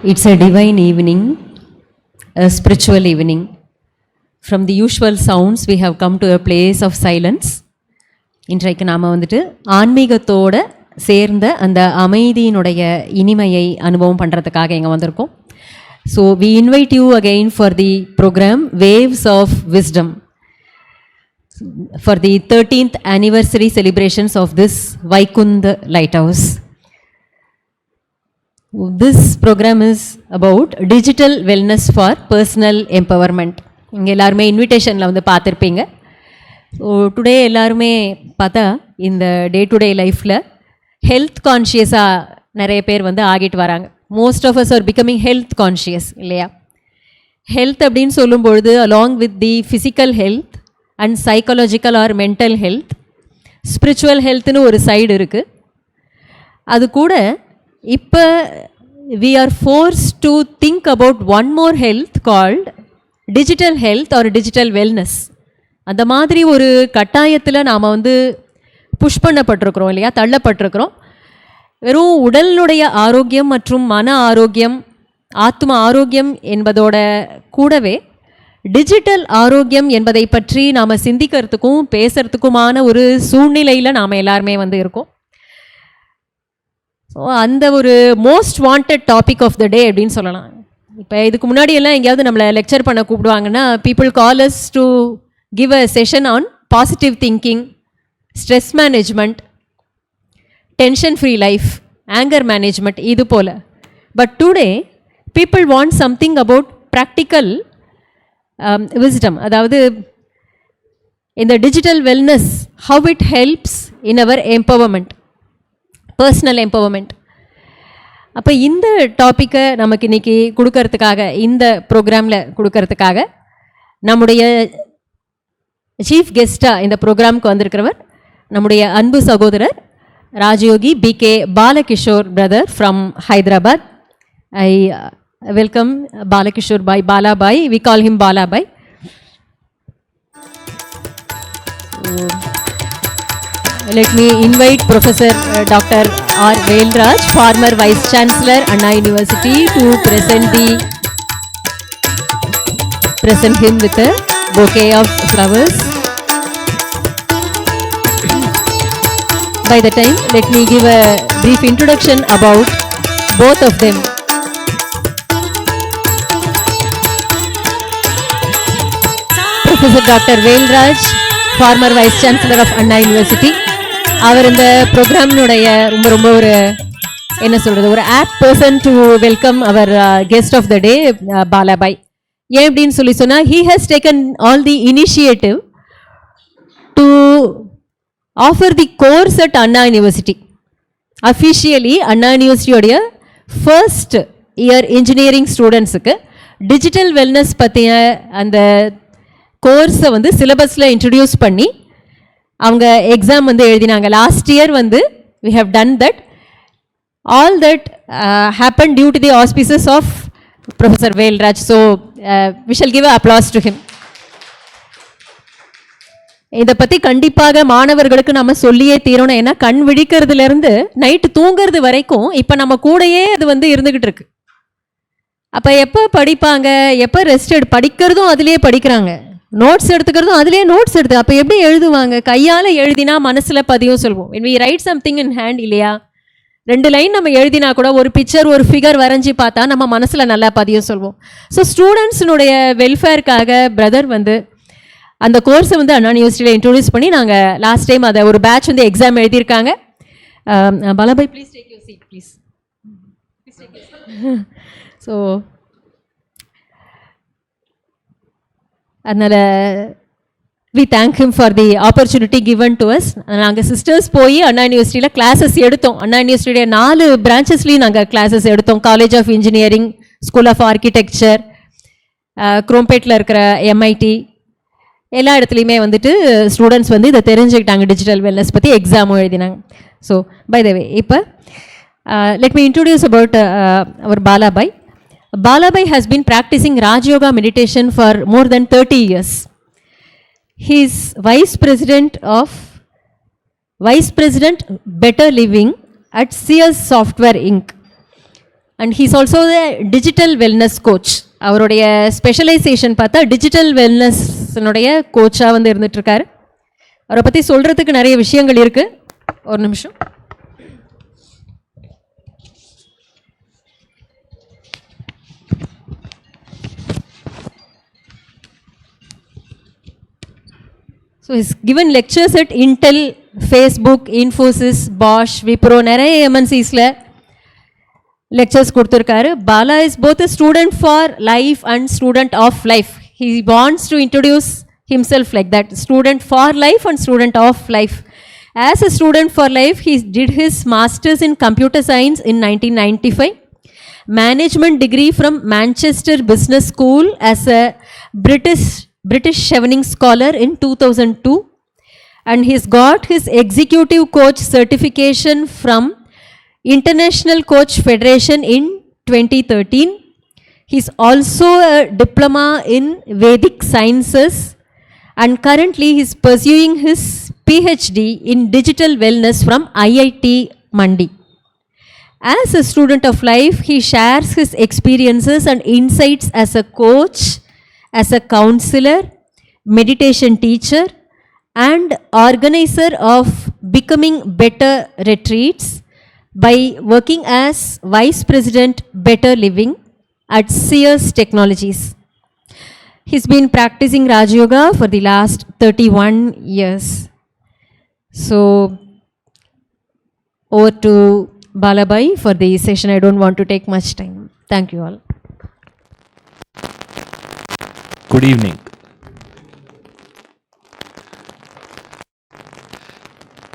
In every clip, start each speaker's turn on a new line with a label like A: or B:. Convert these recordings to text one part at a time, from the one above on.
A: It's a divine evening, a spiritual evening. From the usual sounds, we have come to a place of silence. இன்றைக்கு நாம் வந்துட்டு ஆன்மீகத்தோடு சேர்ந்த அந்த அமைதியினுடைய இனிமையை அனுபவம் பண்ணுறதுக்காக இங்கே வந்திருக்கோம். So we invite you again for the program waves of wisdom for the 13th anniversary celebrations of this Vaikundh lighthouse. This program is about digital wellness for personal empowerment. இங்கே எல்லாருமே இன்விடேஷனில் வந்து பார்த்துருப்பீங்க. ஸோ டுடே எல்லாருமே பார்த்தா இந்த day to day லைஃப்பில் health கான்ஷியஸாக நிறைய பேர் வந்து ஆகிட்டு வராங்க. Most of us are becoming health conscious இல்லையா? ஹெல்த் அப்படின்னு சொல்லும்பொழுது along with the physical health and psychological or mental health, spiritual ஹெல்த்னு ஒரு சைடு இருக்குது. அது கூட இப்போ we are forced to think about one more health called digital health or digital wellness. அந்த மாதிரி ஒரு கட்டாயத்தில் நாம் வந்து புஷ் பண்ணப்பட்டிருக்கிறோம் இல்லையா, தள்ளப்பட்டிருக்கிறோம். வெறும் உடலுடைய ஆரோக்கியம் மற்றும் மன ஆரோக்கியம், ஆத்ம ஆரோக்கியம் என்பதோட கூடவே டிஜிட்டல் ஆரோக்கியம் என்பதை பற்றி நாம் சிந்திக்கிறதுக்கும் பேசுகிறதுக்குமான ஒரு சூழ்நிலையில் நாம் எல்லாருமே வந்து இருக்கோம். ஸோ அந்த ஒரு most wanted topic of the day அப்படின்னு சொல்லலாம். இப்போ இதுக்கு முன்னாடி எல்லாம் எங்கேயாவது நம்மளை லெக்சர் பண்ண கூப்பிடுவாங்கன்னா people call us to give a session on positive thinking, stress management, tension free life, anger management, இது போல். But today people want something about practical wisdom. அதாவது இந்த digital wellness, how it helps in our empowerment, personal empowerment. அப்போ இந்த டாப்பிக்கை நமக்கு இன்றைக்கி கொடுக்கறதுக்காக, இந்த ப்ரோக்ராமில் கொடுக்கறதுக்காக நம்முடைய சீஃப் கெஸ்ட்டாக இந்த ப்ரோக்ராமுக்கு வந்திருக்கிறவர் நம்முடைய அன்பு சகோதரர் Rajyogi B.K. Balakishore brother from Hyderabad. I welcome Balakishore bhai, Balabhai, we call him Balabhai. Let me invite Professor Dr. R. Vailraj, former Vice Chancellor, Anna University, to present him with a bouquet of flowers. By the time, let me give a brief introduction about both of them. Professor Dr. Vailraj, former Vice Chancellor of Anna University. அவர் இந்த ப்ரோக்ராம்னுடைய ரொம்ப ஒரு என்ன சொல்கிறது, ஒரு apt person to welcome our guest of the day Balabai. ஏன் அப்படின்னு சொன்னால், he has taken all the initiative to offer the course at Anna University. Officially Anna யூனிவர்சிட்டியோடைய ஃபர்ஸ்ட் இயர் இன்ஜினியரிங் ஸ்டூடெண்ட்ஸுக்கு டிஜிட்டல் வெல்னஸ் பற்றிய அந்த கோர்ஸை வந்து சிலபஸில் இன்ட்ரடியூஸ் பண்ணி அவங்க எக்ஸாம் வந்து எழுதினாங்க. லாஸ்ட் இயர் வந்து we have done that. All that happened due to the auspices of Professor Vailraj. So we shall give an applause to him. இதை பற்றி கண்டிப்பாக மாணவர்களுக்கு நம்ம சொல்லியே தீரணும். ஏன்னா கண் விழிக்கிறதுலேருந்து நைட்டு தூங்கிறது வரைக்கும் இப்போ நம்ம கூடயே அது வந்து இருந்துக்கிட்டு இருக்கு. அப்போ எப்போ படிப்பாங்க, எப்போ ரெஸ்ட் படிக்கிறதும் அதுலேயே படிக்கிறாங்க, நோட்ஸ் எடுத்துக்கிறதும் அதுலேயே நோட்ஸ் எடுத்து. அப்போ எப்படி எழுதுவாங்க? கையால் எழுதினா மனசில் பதியும் சொல்வோம். when we write something in hand இல்லையா, 2 லைன் நம்ம எழுதினா கூட ஒரு பிக்சர், ஒரு ஃபிகர் வரைஞ்சி பார்த்தா நம்ம மனசில் நல்லா பதியும் சொல்வோம். ஸோ ஸ்டூடெண்ட்ஸினுடைய வெல்ஃபேருக்காக பிரதர் வந்து அந்த கோர்ஸை வந்து அண்ணா யூனிவர்சிட்டியில் இன்ட்ரோடியூஸ் பண்ணி நாங்கள் லாஸ்ட் டைம் அதை ஒரு பேட்ச் வந்து எக்ஸாம் எழுதியிருக்காங்க. Balabai, please take your seat please. So அதனால் we thank him for the opportunity given to us. நாங்கள் சிஸ்டர்ஸ் போய் அண்ணா யூனிவர்சிட்டியில் கிளாஸஸ் எடுத்தோம். அண்ணா யூனிவர்சிட்டியோட 4 பிரான்ச்சஸ்லேயும் நாங்கள் கிளாஸஸ் எடுத்தோம். College of engineering, school of architecture, குரோம்பேட்டில் இருக்கிற MIT, எல்லா இடத்துலையுமே வந்துட்டு ஸ்டூடெண்ட்ஸ் வந்து இதை தெரிஞ்சுக்கிட்டாங்க, டிஜிட்டல் வெல்னஸ் பற்றி எக்ஸாமும் எழுதினாங்க. ஸோ பை த வே, இப்போ let me introduce about our Balabai. Balabai has been practicing Raj Yoga meditation for more than 30 years. He is Vice President Better Living at Sears Software Inc. and he's also the digital wellness coach. அவருடைய specialisation பார்த்தா digital வெல்னஸ்னுடைய கோச்சாக வந்து இருந்துகிட்ருக்காரு. அவரை பற்றி சொல்கிறதுக்கு நிறைய விஷயங்கள் இருக்குது. ஒரு நிமிஷம். So he's given lectures at Intel, Facebook, Infosys, Bosch, Wipro, நிறைய MNCsல lectures கொடுத்துருக்காரு. Bala is both a student for life and student of life. He wants to introduce himself like that, student for life and student of life. As a student for life, he did his masters in computer science in 1995, management degree from Manchester Business School as a British Chevening Scholar in 2002, and he's got his executive coach certification from International Coach Federation in 2013. He's also a diploma in Vedic Sciences, and currently he's pursuing his PhD in digital wellness from IIT Mandi. As a student of life, he shares his experiences and insights as a coach, as a counselor, meditation teacher, and organizer of Becoming Better retreats by working as Vice President Better Living at Sears Technologies. He's been practicing Raj Yoga for the last 31 years. So, over to Balabai for the session. I don't want to take much time. Thank you all.
B: Good evening.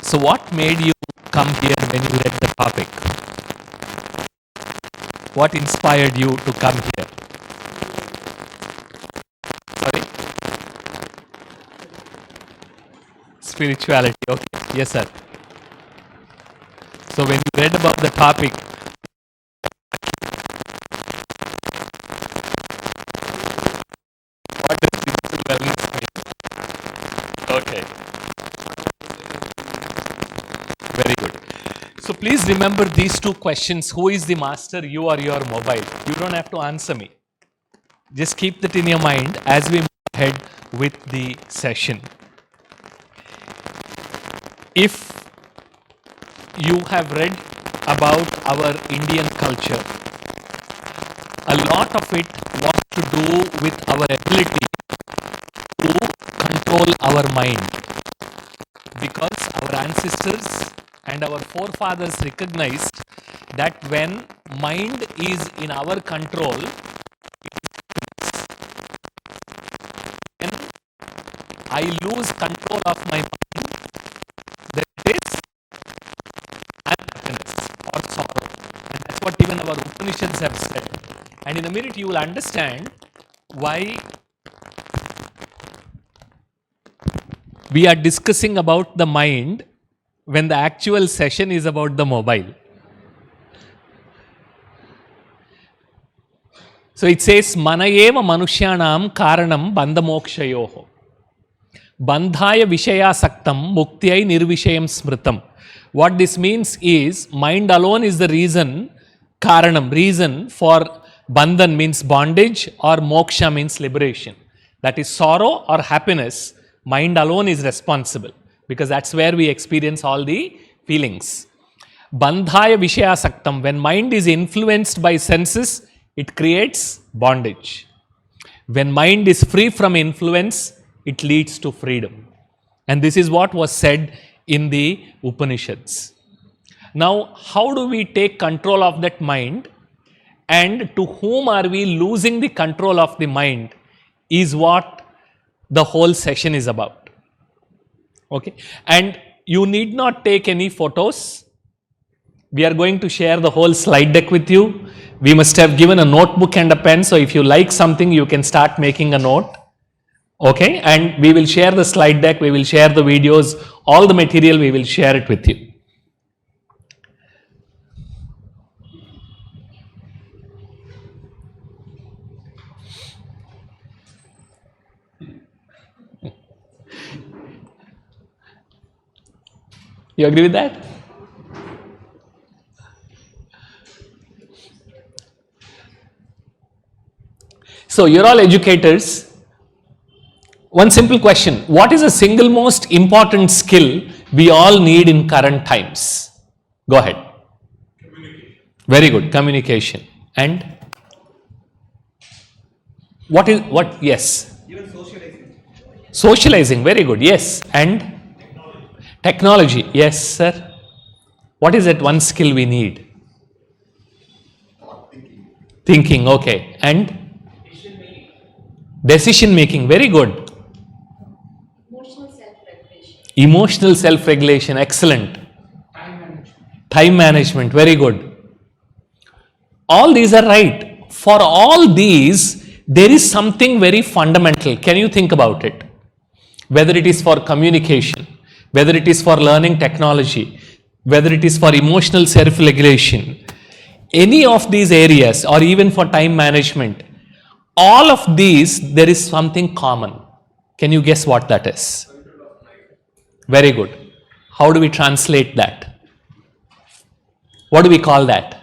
B: So what made you come here when you read the topic? What inspired you to come here? Sorry? Spirituality, okay. Yes, sir. So when you read about the topic, what does digital wellness mean? Okay. Very good. So please remember these two questions. Who is the master, you or your mobile? You don't have to answer me. Just keep that in your mind as we move ahead with the session. If you have read about our Indian culture, a lot of it was to do with our ability to control our mind, because our ancestors and our forefathers recognized that when mind is in our control, when I lose control of my mind, that is unhappiness or sorrow. And that's what even our Upanishads have said. And in a minute you will understand why we are discussing about the mind when the actual session is about the mobile. So it says, Manayeva Manushyanam Karanam Bandhamokshayoho. Bandhaya Vishaya Saktam Muktyai Nirvishayam Smritam. What this means is, mind alone is the reason, Karanam, reason for Bandhan means bondage, or Moksha means liberation. That is sorrow or happiness, mind alone is responsible, because that's where we experience all the feelings. Bandhaya Vishaya Saktam, when mind is influenced by senses, it creates bondage. When mind is free from influence, it leads to freedom. And this is what was said in the Upanishads. Now, how do we take control of that mind, and to whom are we losing the control of the mind, is what the whole session is about. Okay, and you need not take any photos. We are going to share the whole slide deck with you. We must have given a notebook and a pen, so if you like something, you can start making a note. Okay, and we will share the slide deck, we will share the videos, all the material, we will share it with you. You agree with that? So you're all educators. One simple question. What is the single most important skill we all need in current times? Go ahead. Very good. Communication. And what? Yes.
C: Even socializing.
B: Socializing. Very good. Yes. And technology. Yes, sir. What is that one skill we need? Thinking. Okay. And decision making. Very good. Emotional self-regulation. Excellent. Time management. Very good. All these are right. For all these, there is something very fundamental. Can you think about it? Whether it is for communication, whether it is for learning technology, whether it is for emotional self-regulation, any of these areas, or even for time management, all of these, there is something common. Can you guess what that is? Very good. How do we translate that? What do we call that?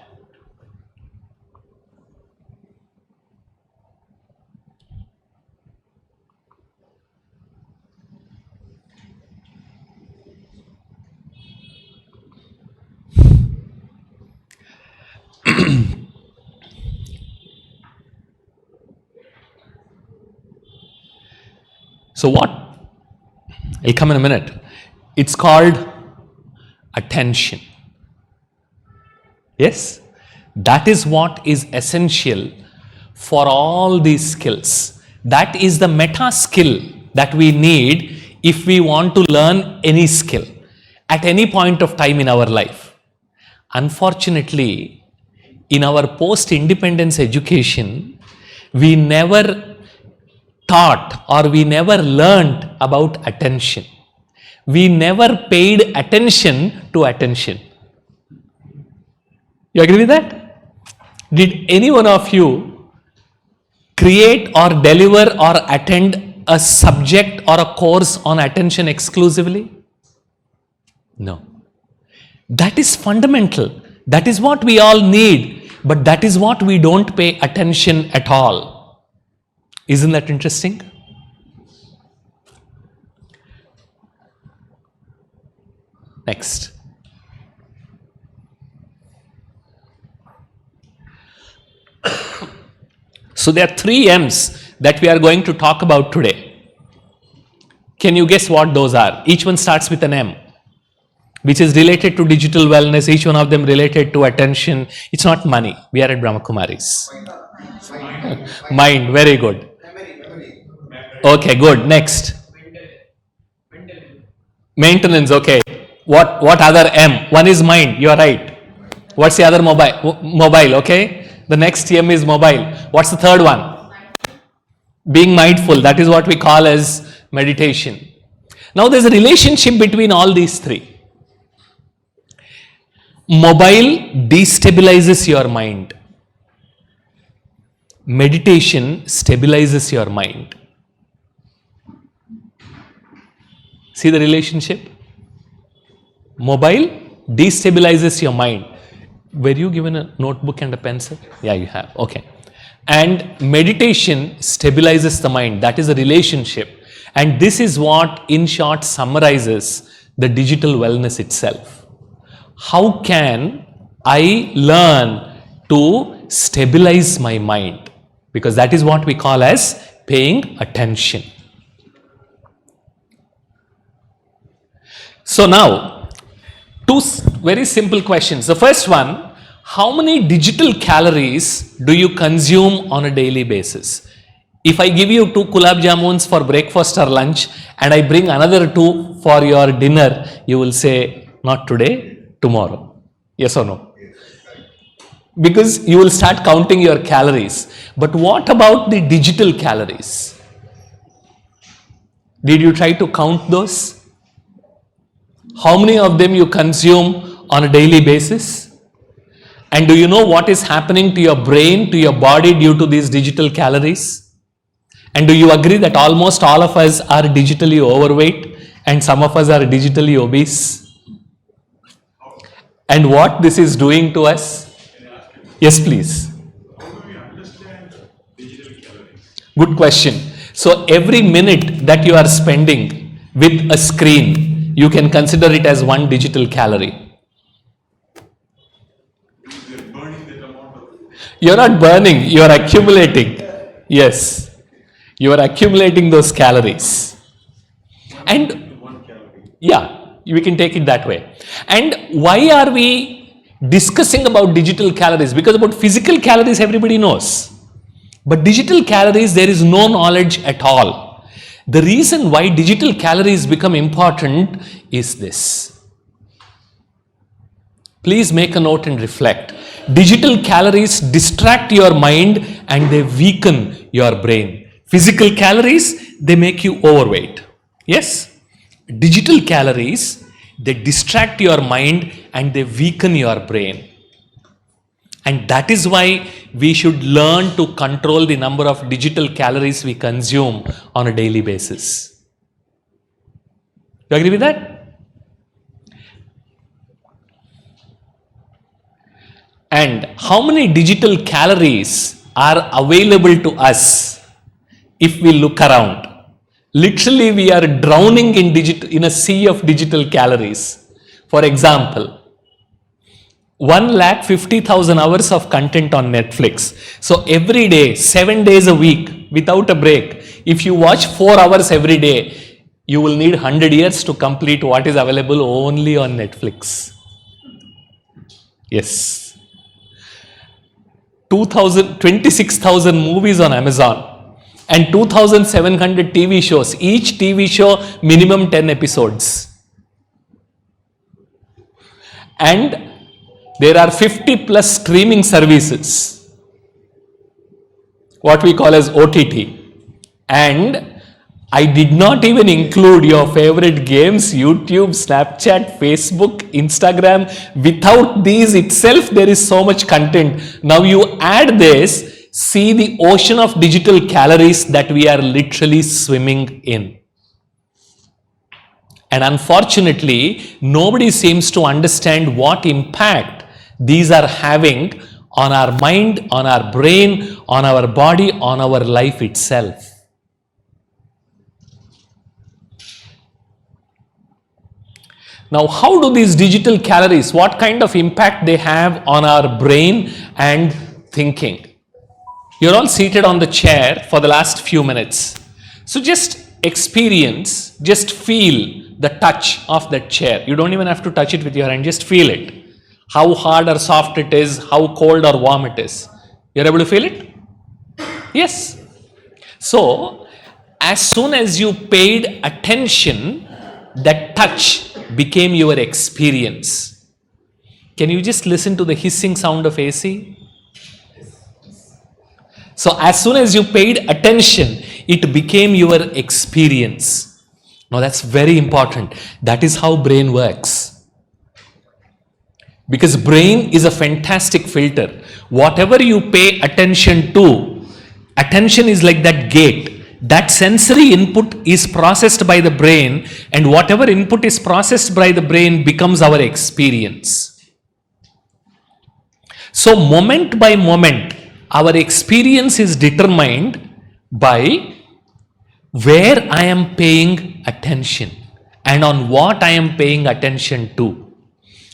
B: So what? I'll come in a minute. It's called attention. Yes? That is what is essential for all these skills. That is the meta skill that we need if we want to learn any skill at any point of time in our life. Unfortunately, in our post-independence education, we never taught or we never learned about attention. We never paid attention to attention. You agree with that? Did any one of you create or deliver or attend a subject or a course on attention exclusively? No. That is fundamental. That is what we all need, but that is what we don't pay attention at all. Isn't that interesting? Next. So there are 3 M's that we are going to talk about today. Can you guess what those are? Each one starts with an M, which is related to digital wellness, each one of them related to attention. It's not money. We are at Brahma Kumaris. Mind, very good. Okay, good. Next. Maintenance, okay. What other M? One is mind, you are right. What's the other mobile, okay. The next M is mobile. What's the third one? Being mindful, that is what we call as meditation. Now there's a relationship between all these 3. Mobile destabilizes your mind. Meditation stabilizes your mind. See the relationship? Mobile destabilizes your mind. Were you given a notebook and a pencil? Yeah, you have. Okay. And meditation stabilizes the mind. That is a relationship. And this is what, in short, summarizes the digital wellness itself. How can I learn to stabilize my mind? Because that is what we call as paying attention. So now, 2 very simple questions. The first one, how many digital calories do you consume on a daily basis? If I give you 2 gulab jamuns for breakfast or lunch and I bring another 2 for your dinner, you will say, not today, tomorrow. Yes or no? Because you will start counting your calories. But what about the digital calories? Did you try to count those? How many of them you consume on a daily basis? And do you know what is happening to your brain, to your body due to these digital calories? And do you agree that almost all of us are digitally overweight and some of us are digitally obese? And what this is doing to us? Yes, please.
C: How do we understand
B: Good question. So every minute that you are spending with a screen, you can consider it as one digital calorie. You're not burning, you're accumulating. Yes. You are accumulating those calories. And yeah, we can take it that way. And why are we discussing about digital calories? Because about physical calories everybody knows. But digital calories, there is no knowledge at all. The reason why digital calories become important is this. Please make a note and reflect. Digital calories distract your mind and they weaken your brain. Physical calories, they make you overweight. Yes? Digital calories, they distract your mind and they weaken your brain. And that is why we should learn to control the number of digital calories we consume on a daily basis. You agree with that? And how many digital calories are available to us if we look around? Literally, we are drowning in a sea of digital calories. For example, 150,000 hours of content on Netflix. So every day, 7 days a week, without a break, if you watch 4 hours every day, you will need 100 years to complete what is available only on Netflix. Yes. 26,000 movies on Amazon and 2,700 TV shows. Each TV show minimum 10 episodes. And there are 50 plus streaming services, what we call as OTT. And I did not even include your favorite games, YouTube, Snapchat, Facebook, Instagram. Without these itself, there is so much content. Now you add this, see the ocean of digital calories that we are literally swimming in. And unfortunately, nobody seems to understand what impact these are having on our mind, on our brain, on our body, on our life itself. Now, how do these digital calories, what kind of impact they have on our brain and thinking? You're all seated on the chair for the last few minutes. So just experience, just feel the touch of that chair. You don't even have to touch it with your hand, just feel it. How hard or soft it is, how cold or warm it is. You're able to feel it? Yes. So, as soon as you paid attention, that touch became your experience. Can you just listen to the hissing sound of AC? So, as soon as you paid attention, it became your experience. Now, that's very important. That is how brain works. Because brain is a fantastic filter. Whatever you pay attention to, attention is like that gate. That sensory input is processed by the brain, and whatever input is processed by the brain becomes our experience. So moment by moment, our experience is determined by where I am paying attention and on what I am paying attention to.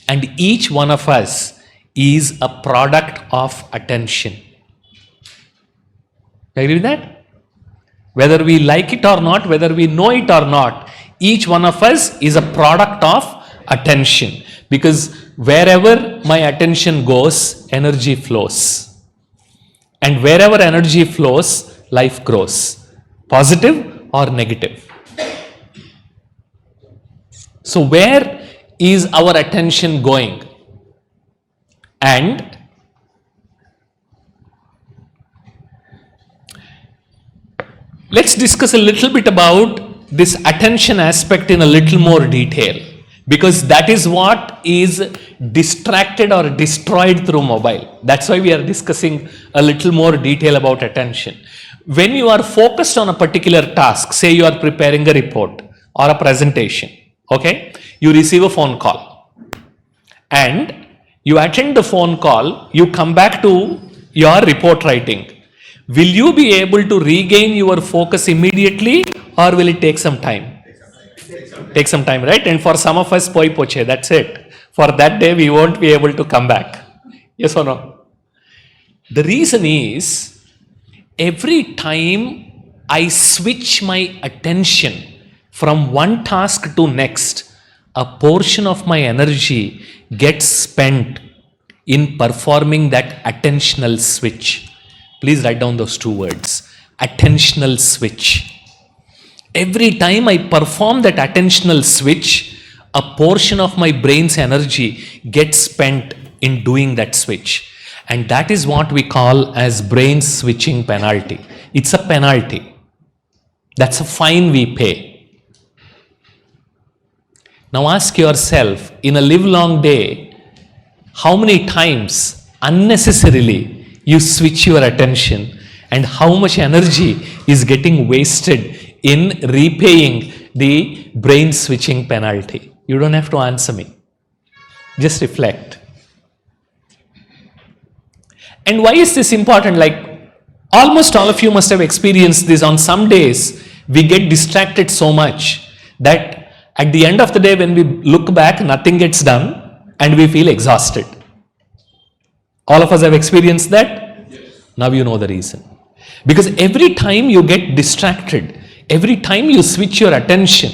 B: And each one of us is a product of attention. You agree with that? Whether we like it or not, whether we know it or not, each one of us is a product of attention. Because wherever my attention goes, energy flows. And wherever energy flows, life grows. Positive or negative. So where is our attention going? And let's discuss a little bit about this attention aspect in a little more detail, because that is what is distracted or destroyed through mobile. That's why we are discussing a little more detail about attention. When you are focused on a particular task, say you are preparing a report or a presentation, okay? You receive a phone call and you attend the phone call, you come back to your report writing. will you be able to regain your focus immediately or will it take some time? Take some time, right? And for some of us, poi poche, that's it. For that day, we won't be able to come back. Yes or no? The reason is, every time I switch my attention from one task to next, a portion of my energy gets spent in performing that attentional switch. Please write down those two words. Attentional switch. Every time I perform that attentional switch, a portion of my brain's energy gets spent in doing that switch. And that is what we call as brain switching penalty. It's a penalty. That's a fine we pay. Now ask yourself, in a livelong day, how many times unnecessarily you switch your attention and how much energy is getting wasted in repaying the brain switching penalty? You don't have to answer me. Just reflect. And why is this important? Like, almost all of you must have experienced this. On some days, we get distracted so much that at the end of the day, when we look back, nothing gets done and we feel exhausted. All of us have experienced that? Yes. Now you know the reason. Because every time you get distracted, every time you switch your attention,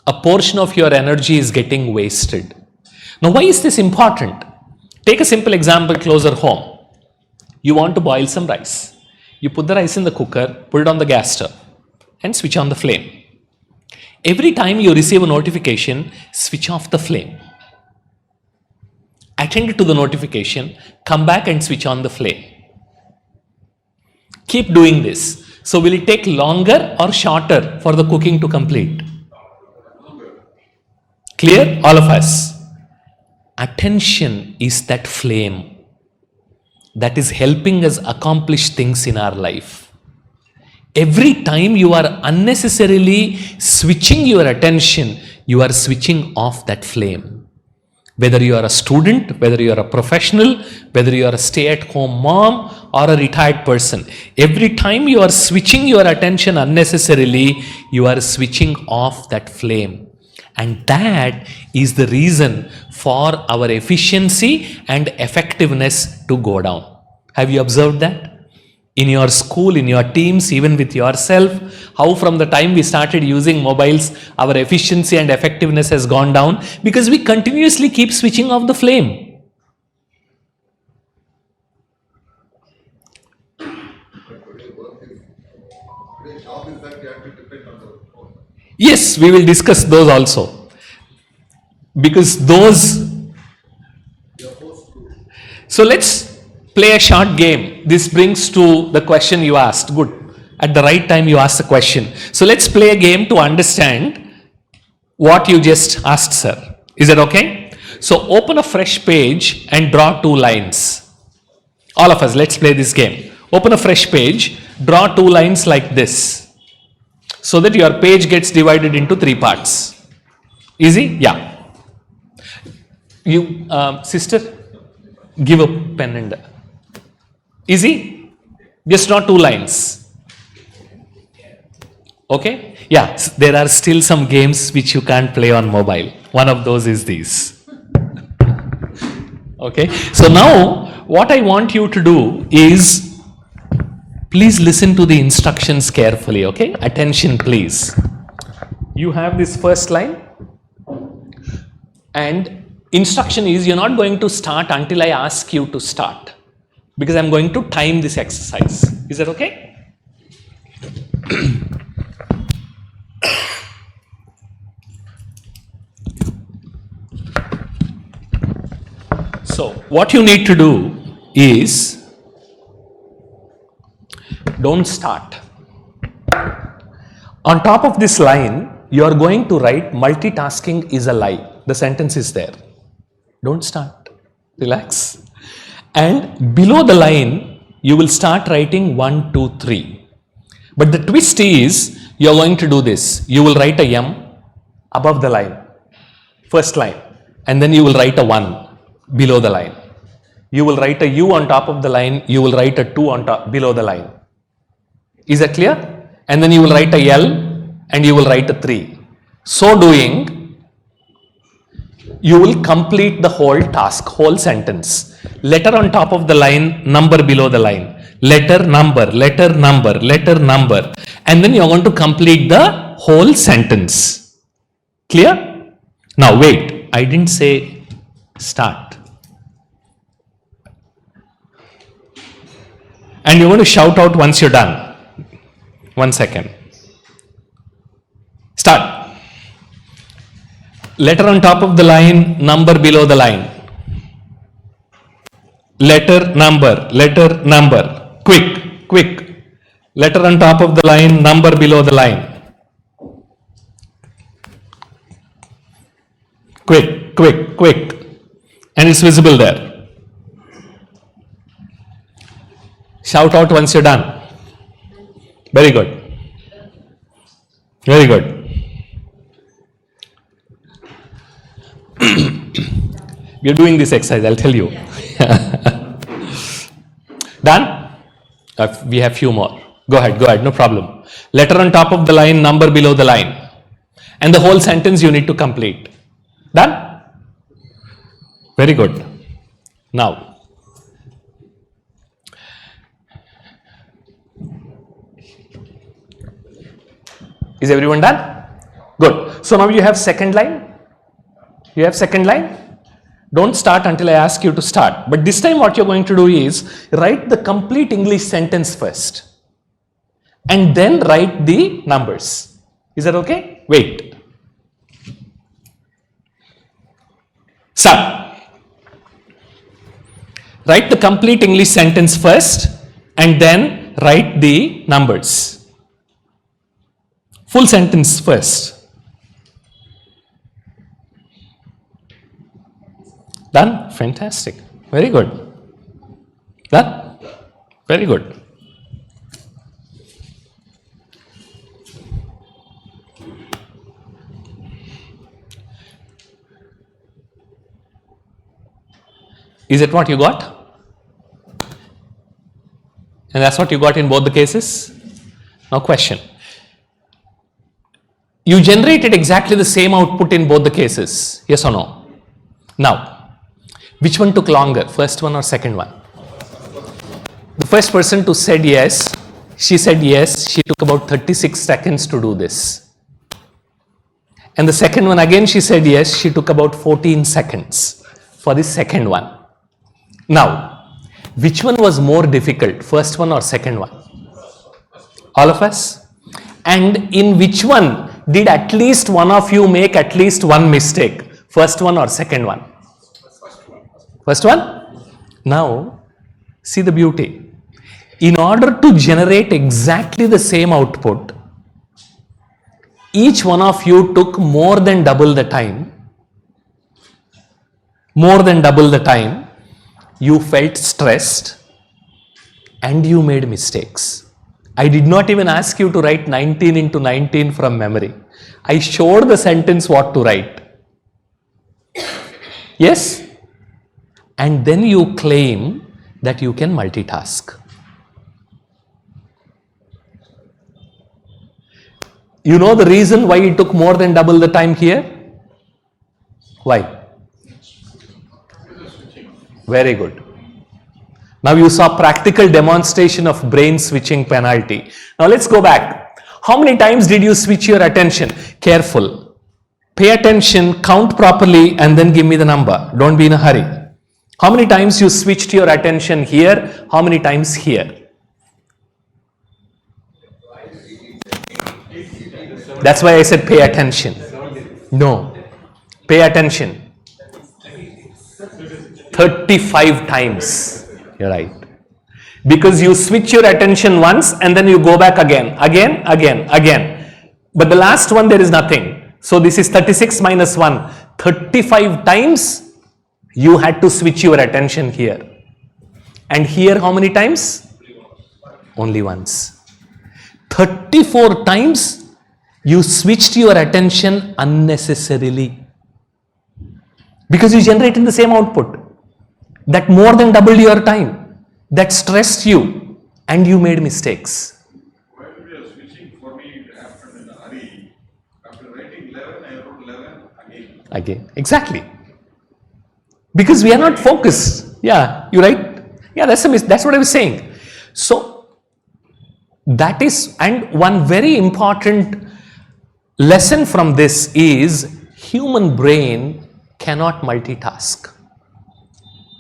B: a portion of your energy is getting wasted. Now, why is this important? Take a simple example closer home. You want to boil some rice. You put the rice in the cooker, put it on the gas stove, and switch on the flame. Every time you receive a notification, switch off the flame. Attend to the notification, come back and switch on the flame. Keep doing this. So will it take longer or shorter for the cooking to complete? Clear? All of us. Attention is that flame that is helping us accomplish things in our life. Every time you are unnecessarily switching your attention, you are switching off that flame. Whether you are a student, whether you are a professional, whether you are a stay-at-home mom or a retired person, every time you are switching your attention unnecessarily, you are switching off that flame. And that is the reason for our efficiency and effectiveness to go down. Have you observed that? In your school, in your teams, even with yourself, how from the time we started using mobiles, our efficiency and effectiveness has gone down because we continuously keep switching off the flame. Yes, we will discuss those also. Because those... So let's play a short game. This brings to the question you asked. Good. At the right time you asked the question. So let's play a game to understand what you just asked, sir. Is that okay? So open a fresh page and draw 2 lines. All of us, let's play this game. Open a fresh page, draw 2 lines like this, so that your page gets divided into 3 parts. Easy? Yeah. You, sister, give a pen and... Easy? Just draw 2 lines. Okay? Yeah, there are still some games which you can't play on mobile. One of those is these. Okay? So now, what I want you to do is, please listen to the instructions carefully, okay? Attention, please. You have this first line, and instruction is, you're not going to start until I ask you to start, because I'm going to time this exercise. Is that okay? So, what you need to do is, don't start. On top of this line, you are going to write multitasking is a lie. The sentence is there. Don't start. Relax. And below the line, you will start writing 1, 2, 3. But the twist is, you are going to do this. You will write a M above the line, first line, and then you will write a 1 below the line. You will write a U on top of the line, you will write a 2 on top below the line. Is that clear? And then you will write a L and you will write a 3. So doing, you will complete the whole task, whole sentence. Letter on top of the line, number below the line. Letter, number, letter, number, letter, number. And then you are going to complete the whole sentence. Clear? Now wait, I didn't say start. And you're going to shout out once you're done. 1 second. Start. Letter on top of the line, number below the line. Letter, number, letter, number. Quick, quick. Letter on top of the line, number below the line. Quick, quick, quick. And it's visible there. Shout out once you're done. Very good. Very good. We're doing this exercise, I'll tell you. Done? We have few more. Go ahead, no problem. Letter on top of the line, number below the line. And the whole sentence you need to complete. Done? Very good. Now, is everyone done? Good. So now you have second line. You have second line. Don't start until I ask you to start. But this time what you're going to do is write the complete English sentence first. And then write the numbers. Is that okay? Wait. Start. Write the complete English sentence first and then write the numbers. Full sentence first. Done? Fantastic. Very good. Done? Very good. Is it what you got? And that's what you got in both the cases? Now question. You generated exactly the same output in both the cases. Yes or no? Now, which one took longer, first one or second one? The first person to said yes, she said yes, she took about 36 seconds to do this. And the second one again she said yes, she took about 14 seconds for the second one. Now, which one was more difficult, first one or second one? All of us? And in which one did at least one of you make at least one mistake, first one or second one? First one? Now, see the beauty. In order to generate exactly the same output, each one of you took more than double the time. More than double the time. You felt stressed and you made mistakes. I did not even ask you to write 19 into 19 from memory. I showed the sentence what to write. Yes? And then you claim that you can multitask. You know the reason why it took more than double the time here? Why? Very good. Now you saw practical demonstration of brain switching penalty. Now let's go back. How many times did you switch your attention? Careful. Pay attention, count properly, and then give me the number. Don't be in a hurry. How many times you switched your attention here? How many times here? That's why I said pay attention. No. Pay attention. 35 times. You're right. Because you switch your attention once and then you go back again. But the last one there is nothing. So this is 36 minus 1. 35 times you had to switch your attention here. And here how many times? Only once. 34 times you switched your attention unnecessarily. Because you generated the same output. That more than doubled your time. That stressed you and you made mistakes. again. Exactly. Because we are not focused. Yeah, you're right. Yeah, that's what I was saying. So, that is, and one very important lesson from this is human brain cannot multitask.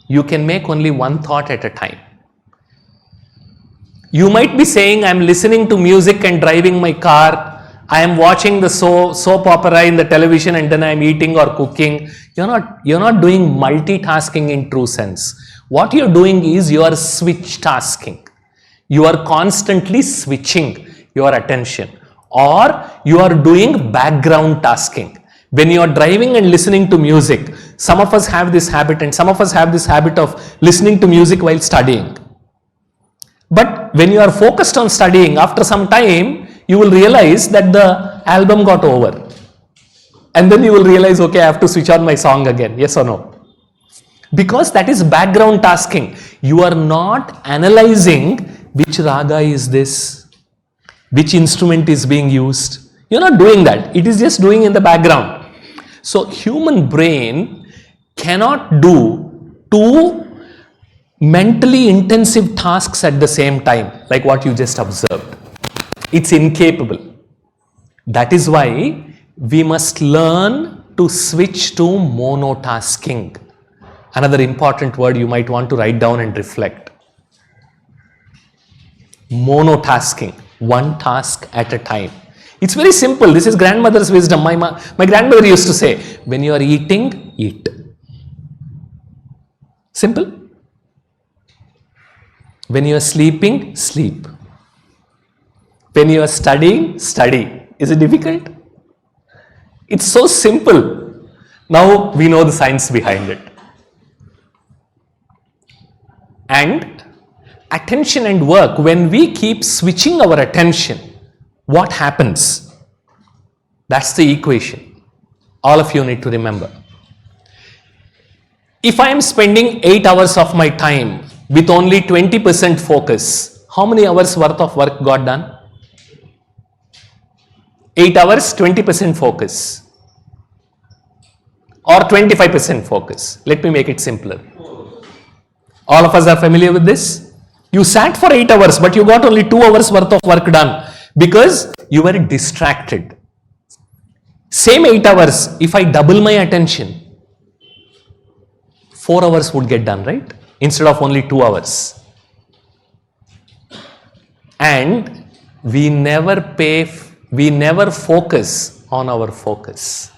B: You can make only one thought at a time. You might be saying, I'm listening to music and driving my car. I am watching the soap opera in the television and then I am eating or cooking. You're not doing multitasking in true sense. What you're doing is you are switch tasking. You are constantly switching your attention, or you are doing background tasking. When you are driving and listening to music, some of us have this habit, and some of us have this habit of listening to music while studying. But when you are focused on studying, after some time, you will realize that the album got over. And then you will realize, okay, I have to switch on my song again. Yes or no? Because that is background tasking. You are not analyzing which raga is this, which instrument is being used. You're not doing that. It is just doing in the background. So human brain cannot do two mentally intensive tasks at the same time, like what you just observed. It's incapable. That is why we must learn to switch to monotasking. Another important word you might want to write down and reflect. Monotasking, one task at a time. It's very simple. This is grandmother's wisdom. My grandmother used to say, when you are eating, eat. Simple. When you are sleeping, sleep. When you are studying, study. Is it difficult? It's so simple. Now we know the science behind it. And attention and work, when we keep switching our attention, what happens? That's the equation. All of you need to remember. If I am spending 8 hours of my time with only 20% focus, how many hours worth of work got done? 8 hours, 20% focus. Or 25% focus. Let me make it simpler. All of us are familiar with this? You sat for 8 hours, but you got only 2 hours worth of work done because you were distracted. Same 8 hours, if I double my attention, 4 hours would get done, right? Instead of only 2 hours. And we never focus on our focus.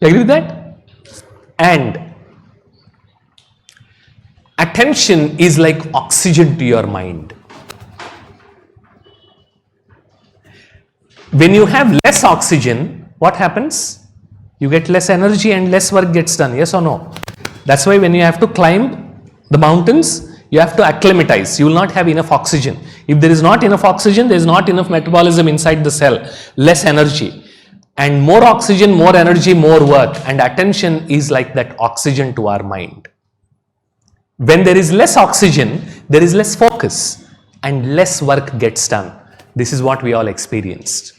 B: You agree with that? And attention is like oxygen to your mind. When you have less oxygen, what happens? You get less energy and less work gets done. Yes or no? That's why when you have to climb the mountains, you have to acclimatize. You will not have enough oxygen. If there is not enough oxygen, there is not enough metabolism inside the cell. Less energy. And more oxygen, more energy, more work. And attention is like that oxygen to our mind. When there is less oxygen, there is less focus and less work gets done. This is what we all experienced.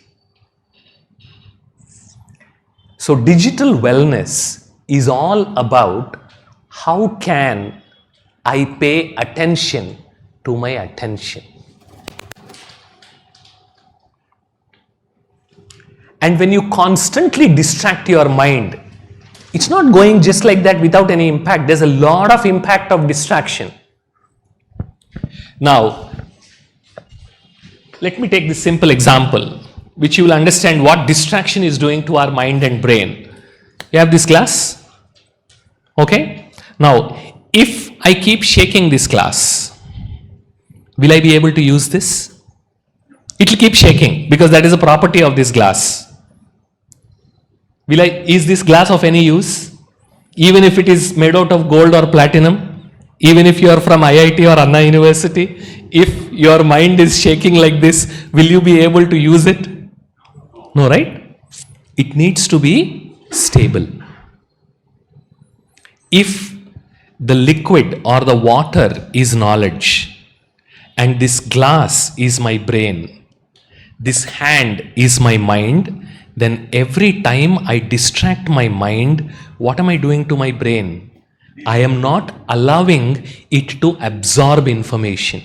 B: So digital wellness is all about how can I pay attention to my attention. And when you constantly distract your mind, it's not going just like that without any impact. There's a lot of impact of distraction. Now, let me take this simple example, which you will understand what distraction is doing to our mind and brain. You have this glass? Okay? Now, if I keep shaking this glass, will I be able to use this? It will keep shaking because that is a property of this glass. Is this glass of any use? Even if it is made out of gold or platinum, even if you are from IIT or Anna University, if your mind is shaking like this, will you be able to use it? No, right? It needs to be stable. If the liquid or the water is knowledge, and this glass is my brain, this hand is my mind, then every time I distract my mind, what am I doing to my brain? I am not allowing it to absorb information.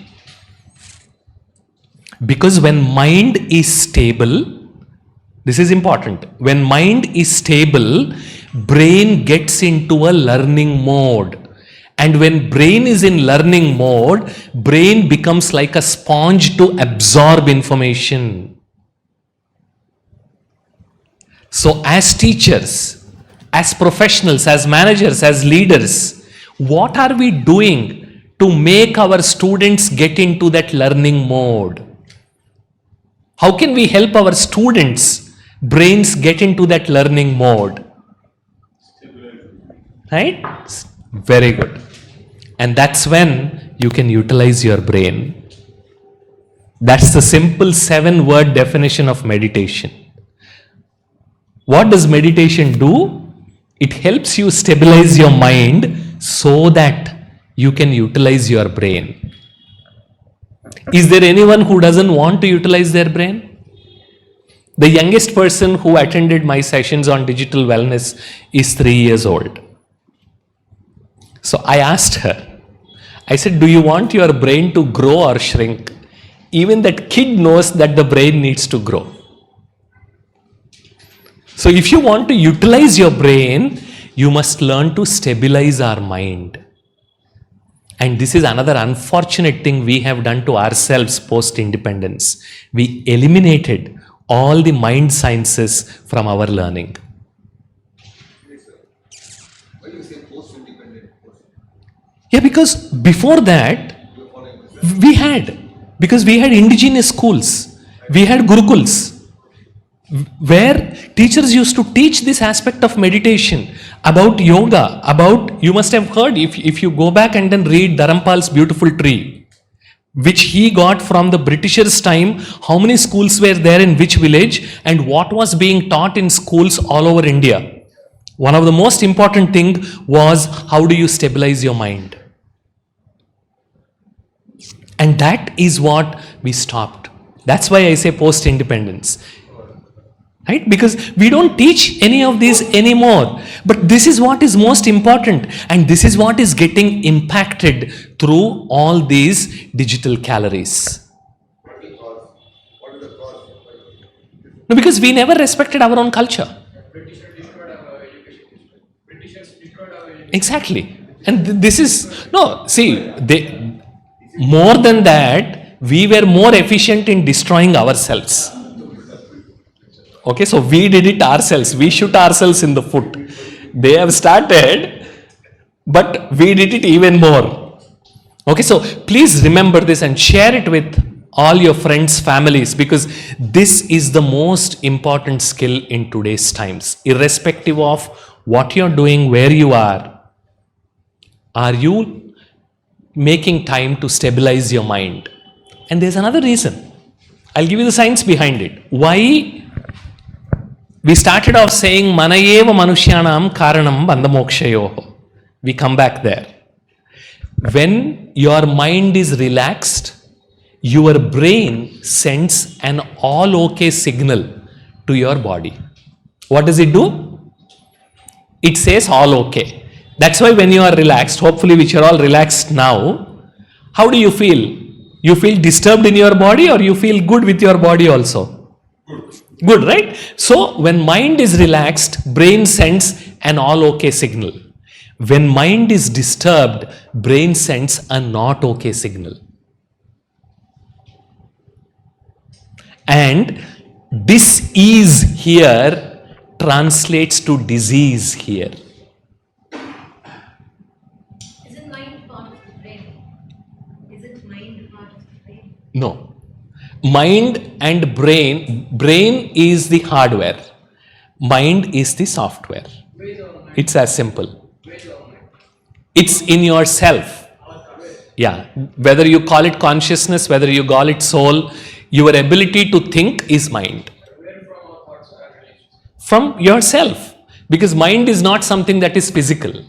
B: Because when mind is stable, this is important. When mind is stable, brain gets into a learning mode. And when brain is in learning mode, brain becomes like a sponge to absorb information. So as teachers, as professionals, as managers, as leaders, what are we doing to make our students get into that learning mode? How can we help our students' brains get into that learning mode? Right? Very good. And that's when you can utilize your brain. That's the simple 7-word definition of meditation. What does meditation do? It helps you stabilize your mind so that you can utilize your brain. Is there anyone who doesn't want to utilize their brain? The youngest person who attended my sessions on digital wellness is 3 years old. So I asked her, I said, do you want your brain to grow or shrink? Even that kid knows that the brain needs to grow. So if you want to utilize your brain, you must learn to stabilize our mind. And this is another unfortunate thing we have done to ourselves post-independence. We eliminated all the mind sciences from our learning.
C: Why do you say post-independent?
B: Yeah, because before that, we had indigenous schools, we had gurukuls, where teachers used to teach this aspect of meditation, about yoga, you must have heard, if you go back and then read Dharampal's Beautiful Tree, which he got from the Britishers' time, how many schools were there in which village, and what was being taught in schools all over India. One of the most important thing was, how do you stabilize your mind? And that is what we stopped. That's why I say post-independence. Right? Because we don't teach any of these anymore. But this is what is most important. And this is what is getting impacted through all these digital calories.
C: What is the cause?
B: No, because we never respected our own culture.
D: Britishers destroyed our education system. Britishers destroyed our education.
B: Exactly. And this is, no, see, more than that, we were more efficient in destroying ourselves. Okay, so we did it ourselves. We shoot ourselves in the foot. They have started, but we did it even more. Okay, so please remember this and share it with all your friends, families, because this is the most important skill in today's times. Irrespective of what you're doing, where you are you making time to stabilize your mind? And there's another reason. I'll give you the science behind it. Why? We started off saying, mana eva manushyanam karanam bandhamokshayoho. We come back there. When your mind is relaxed, your brain sends an all okay signal to your body. What does it do? It says all okay. That's why when you are relaxed, hopefully which are all relaxed now, how do you feel? You feel disturbed in your body, or you feel good with your body also? Good, right? So when mind is relaxed, brain sends an all okay signal. When mind is disturbed, brain sends a not okay signal. And dis-ease here translates to disease here.
E: Isn't mind part of the brain? Isn't mind part of the brain?
B: No. Mind and brain is the hardware. Mind is the software. It's as simple. It's in yourself. Yeah. Whether you call it consciousness, whether you call it soul, your ability to think is mind. From yourself. Because mind is not something that is physical.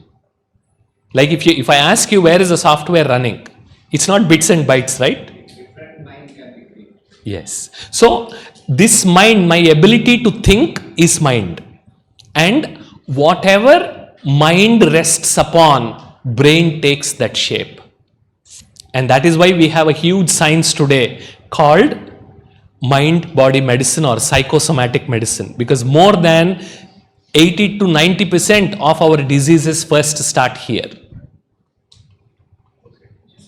B: Like if I ask you where is the software running, it's not bits and bytes, right? Yes. So this mind, my ability to think is mind. And whatever mind rests upon, brain takes that shape. And that is why we have a huge science today called mind-body medicine or psychosomatic medicine, because more than 80 to 90% of our diseases first start here.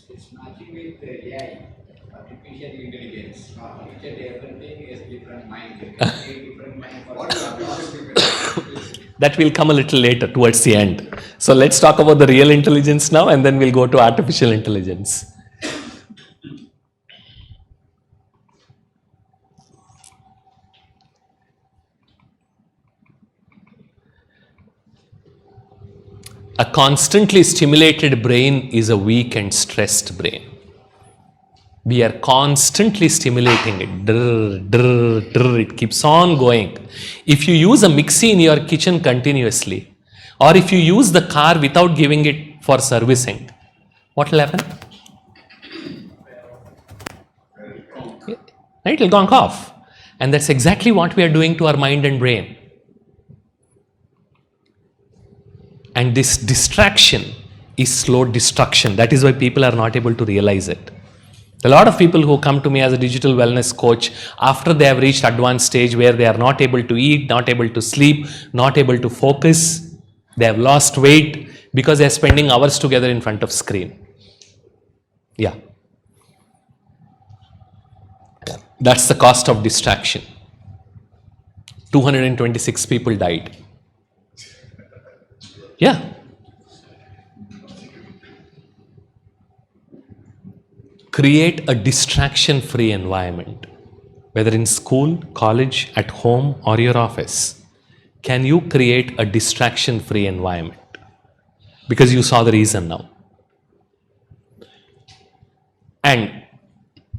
F: It's nothing with AI, artificial intelligence. Each and everything is different mind. Different mind for
C: What is artificial intelligence?
B: That will come a little later towards the end. So let's talk about the real intelligence now, and then we'll go to artificial intelligence. A constantly stimulated brain is a weak and stressed brain. We are constantly stimulating it. Drr, drr, drr, it keeps on going. If you use a mixie in your kitchen continuously, or if you use the car without giving it for servicing, what will happen? Right? It will gong off. And that's exactly what we are doing to our mind and brain. And this distraction is slow destruction. That is why people are not able to realize it. A lot of people who come to me as a digital wellness coach, after they have reached advanced stage where they are not able to eat, not able to sleep, not able to focus, they have lost weight because they are spending hours together in front of screen. Yeah. That's the cost of distraction. 226 people died. Yeah. Create a distraction-free environment, whether in school, college, at home, or your office. Can you create a distraction-free environment? Because you saw the reason now. And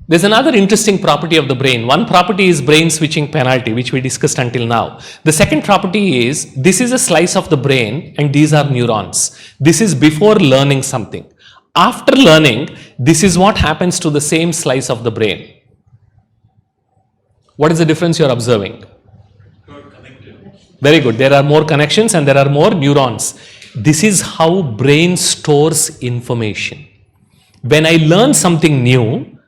B: there's another interesting property of the brain. One property is brain switching penalty, which we discussed until now. The second property is, this is a slice of the brain and these are neurons. This is before learning something. After learning, this is what happens to the same slice of the brain. What is the difference you're observing? Very good. There are more connections and there are more neurons. This is how brain stores information. When I learn something new,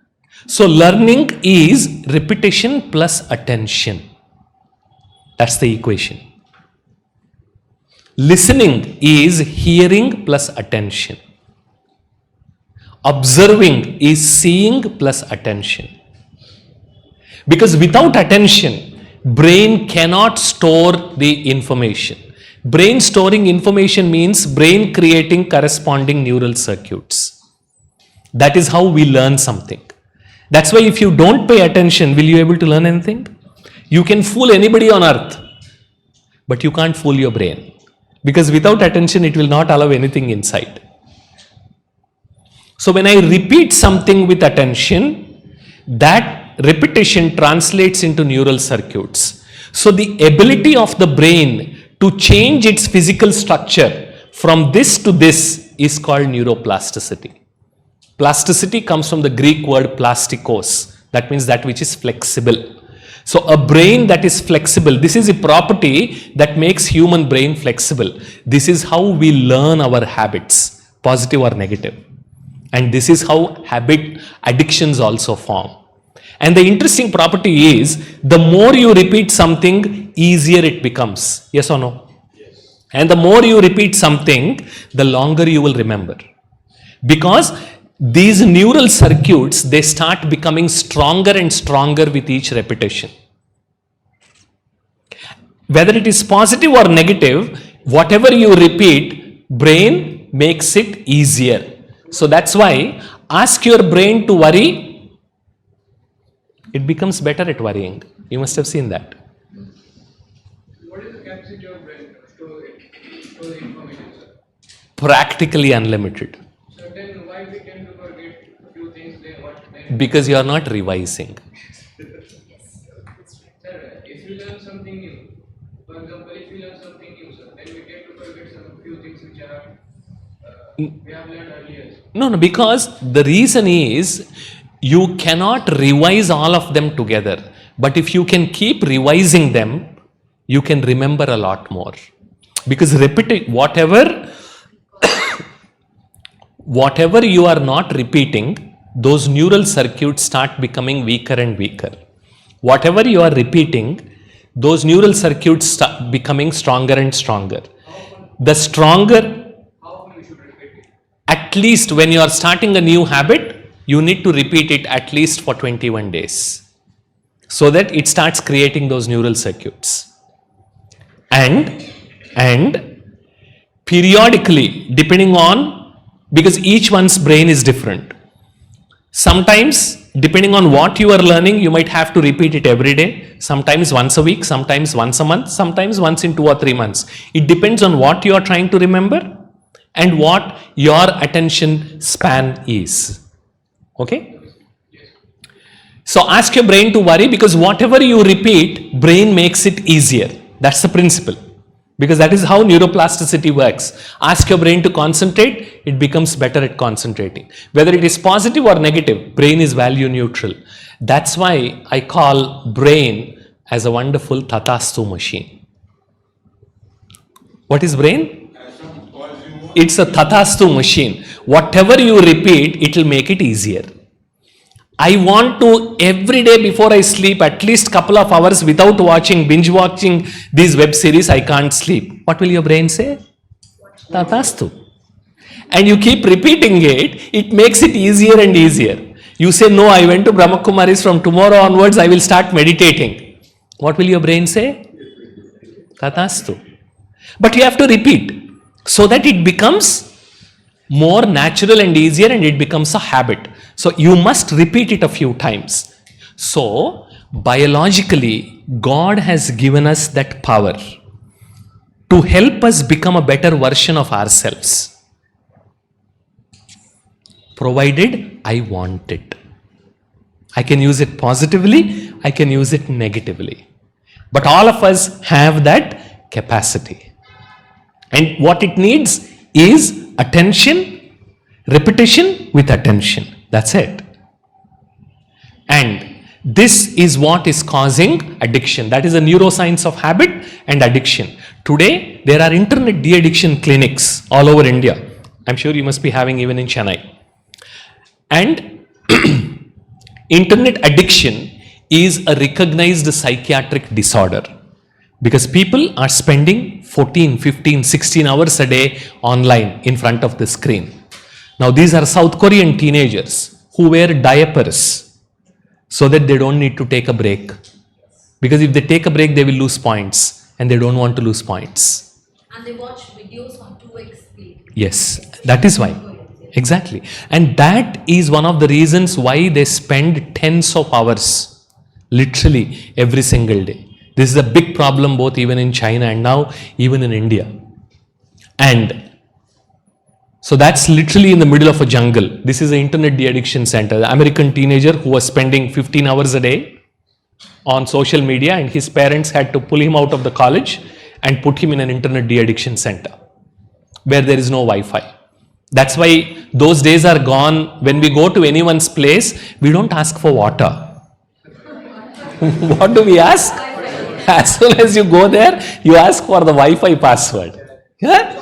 B: so learning is repetition plus attention. That's the equation. Listening is hearing plus attention. Observing is seeing plus attention. Because without attention, brain cannot store the information. Brain storing information means brain creating corresponding neural circuits. That is how we learn something. That's why if you don't pay attention, will you be able to learn anything? You can fool anybody on earth, but you can't fool your brain. Because without attention, it will not allow anything inside. So when I repeat something with attention, that repetition translates into neural circuits. So the ability of the brain to change its physical structure from this to this is called neuroplasticity. Plasticity comes from the Greek word plastikos. That means that which is flexible. So a brain that is flexible, this is a property that makes human brain flexible. This is how we learn our habits, positive or negative. And this is how habit addictions also form. And the interesting property is, the more you repeat something, easier it becomes. Yes or no? Yes. And the more you repeat something, the longer you will remember. Because these neural circuits, they start becoming stronger and stronger with each repetition. Whether it is positive or negative, whatever you repeat, brain makes it easier. So that's why, ask your brain to worry, it becomes better at worrying. You must have seen that.
D: What is the capacity of brain to store information, sir?
B: Practically unlimited.
D: So then why we tend to forget a few things then
B: Because you are not revising.
D: Sir, if you learn something new, for example, if you learn something new, sir, then we tend to forget some few things which are we have learned earlier.
B: No, because the reason is, you cannot revise all of them together. But if you can keep revising them, you can remember a lot more. Because repeating whatever you are not repeating, those neural circuits start becoming weaker and weaker. Whatever you are repeating, those neural circuits start becoming stronger and stronger. The stronger,
D: How often we should repeat it?
B: at least when you are starting a new habit, you need to repeat it at least for 21 days. So that it starts creating those neural circuits. And periodically, depending on, because each one's brain is different. Sometimes, depending on what you are learning, you might have to repeat it every day, sometimes once a week, sometimes once a month, sometimes once in 2 or 3 months. It depends on what you are trying to remember and what your attention span is. Okay? So ask your brain to worry, because whatever you repeat, brain makes it easier. That's the principle. Because that is how neuroplasticity works. Ask your brain to concentrate, it becomes better at concentrating. Whether it is positive or negative, brain is value neutral. That's why I call brain as a wonderful tathastu machine. What is brain? It's a tathastu machine. Whatever you repeat, it will make it easier. I want to, every day before I sleep, at least couple of hours without binge watching these web series, I can't sleep. What will your brain say? Tathastu. And you keep repeating it, it makes it easier and easier. You say, no, I went to Brahma Kumaris, from tomorrow onwards I will start meditating. What will your brain say? Tathastu. But you have to repeat so that it becomes more natural and easier and it becomes a habit. So you must repeat it a few times. So biologically, God has given us that power to help us become a better version of ourselves. Provided I want it. I can use it positively, I can use it negatively. But all of us have that capacity. And what it needs is attention, repetition with attention. That's it. And this is what is causing addiction. That is the neuroscience of habit and addiction. Today, there are internet de-addiction clinics all over India. I'm sure you must be having even in Chennai. And internet addiction is a recognized psychiatric disorder. Because people are spending 14, 15, 16 hours a day online in front of the screen. Now these are South Korean teenagers who wear diapers so that they don't need to take a break. Because if they take a break, they will lose points and they don't want to lose points.
E: And they watch videos on 2x speed.
B: Yes, that is why. Exactly. And that is one of the reasons why they spend tens of hours, literally every single day. This is a big problem both even in China and now even in India. And so that's literally in the middle of a jungle. This is the internet de-addiction center. The American teenager who was spending 15 hours a day on social media, and his parents had to pull him out of the college and put him in an internet de-addiction center where there is no Wi-Fi. That's why those days are gone. When we go to anyone's place, we don't ask for water. What do we ask? As soon as you go there, you ask for the Wi-Fi password. Yeah?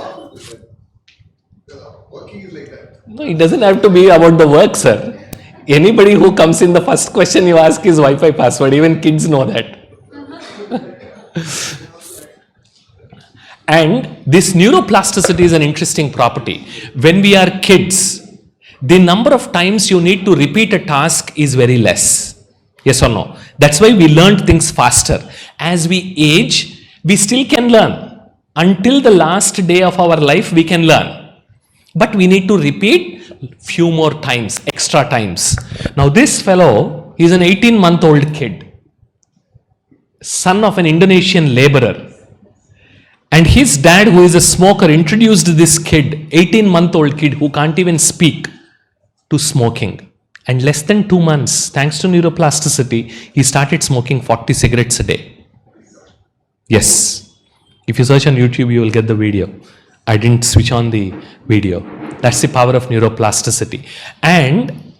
C: Working is like that.
B: No, it doesn't have to be about the work, sir. Anybody who comes in, the first question you ask is Wi-Fi password. Even kids know that. And this neuroplasticity is an interesting property. When we are kids, the number of times you need to repeat a task is very less. Yes or no? That's why we learn things faster. As we age, we still can learn. Until the last day of our life, we can learn. But we need to repeat few more times, extra times. Now this fellow is an 18-month-old kid, son of an Indonesian laborer. And his dad, who is a smoker, introduced this kid, 18-month-old kid who can't even speak, to smoking. And less than 2 months, thanks to neuroplasticity, he started smoking 40 cigarettes a day. Yes. If you search on YouTube, you will get the video. I didn't switch on the video. That's the power of neuroplasticity. And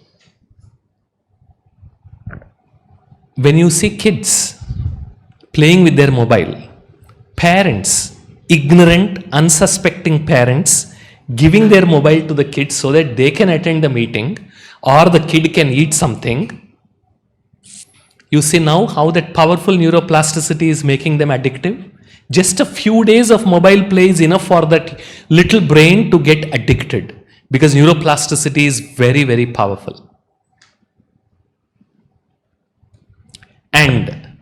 B: when you see kids playing with their mobile, parents, ignorant, unsuspecting parents, giving their mobile to the kids so that they can attend the meeting or the kid can eat something, you see now how that powerful neuroplasticity is making them addictive. Just a few days of mobile play is enough for that little brain to get addicted, because neuroplasticity is very, very powerful. And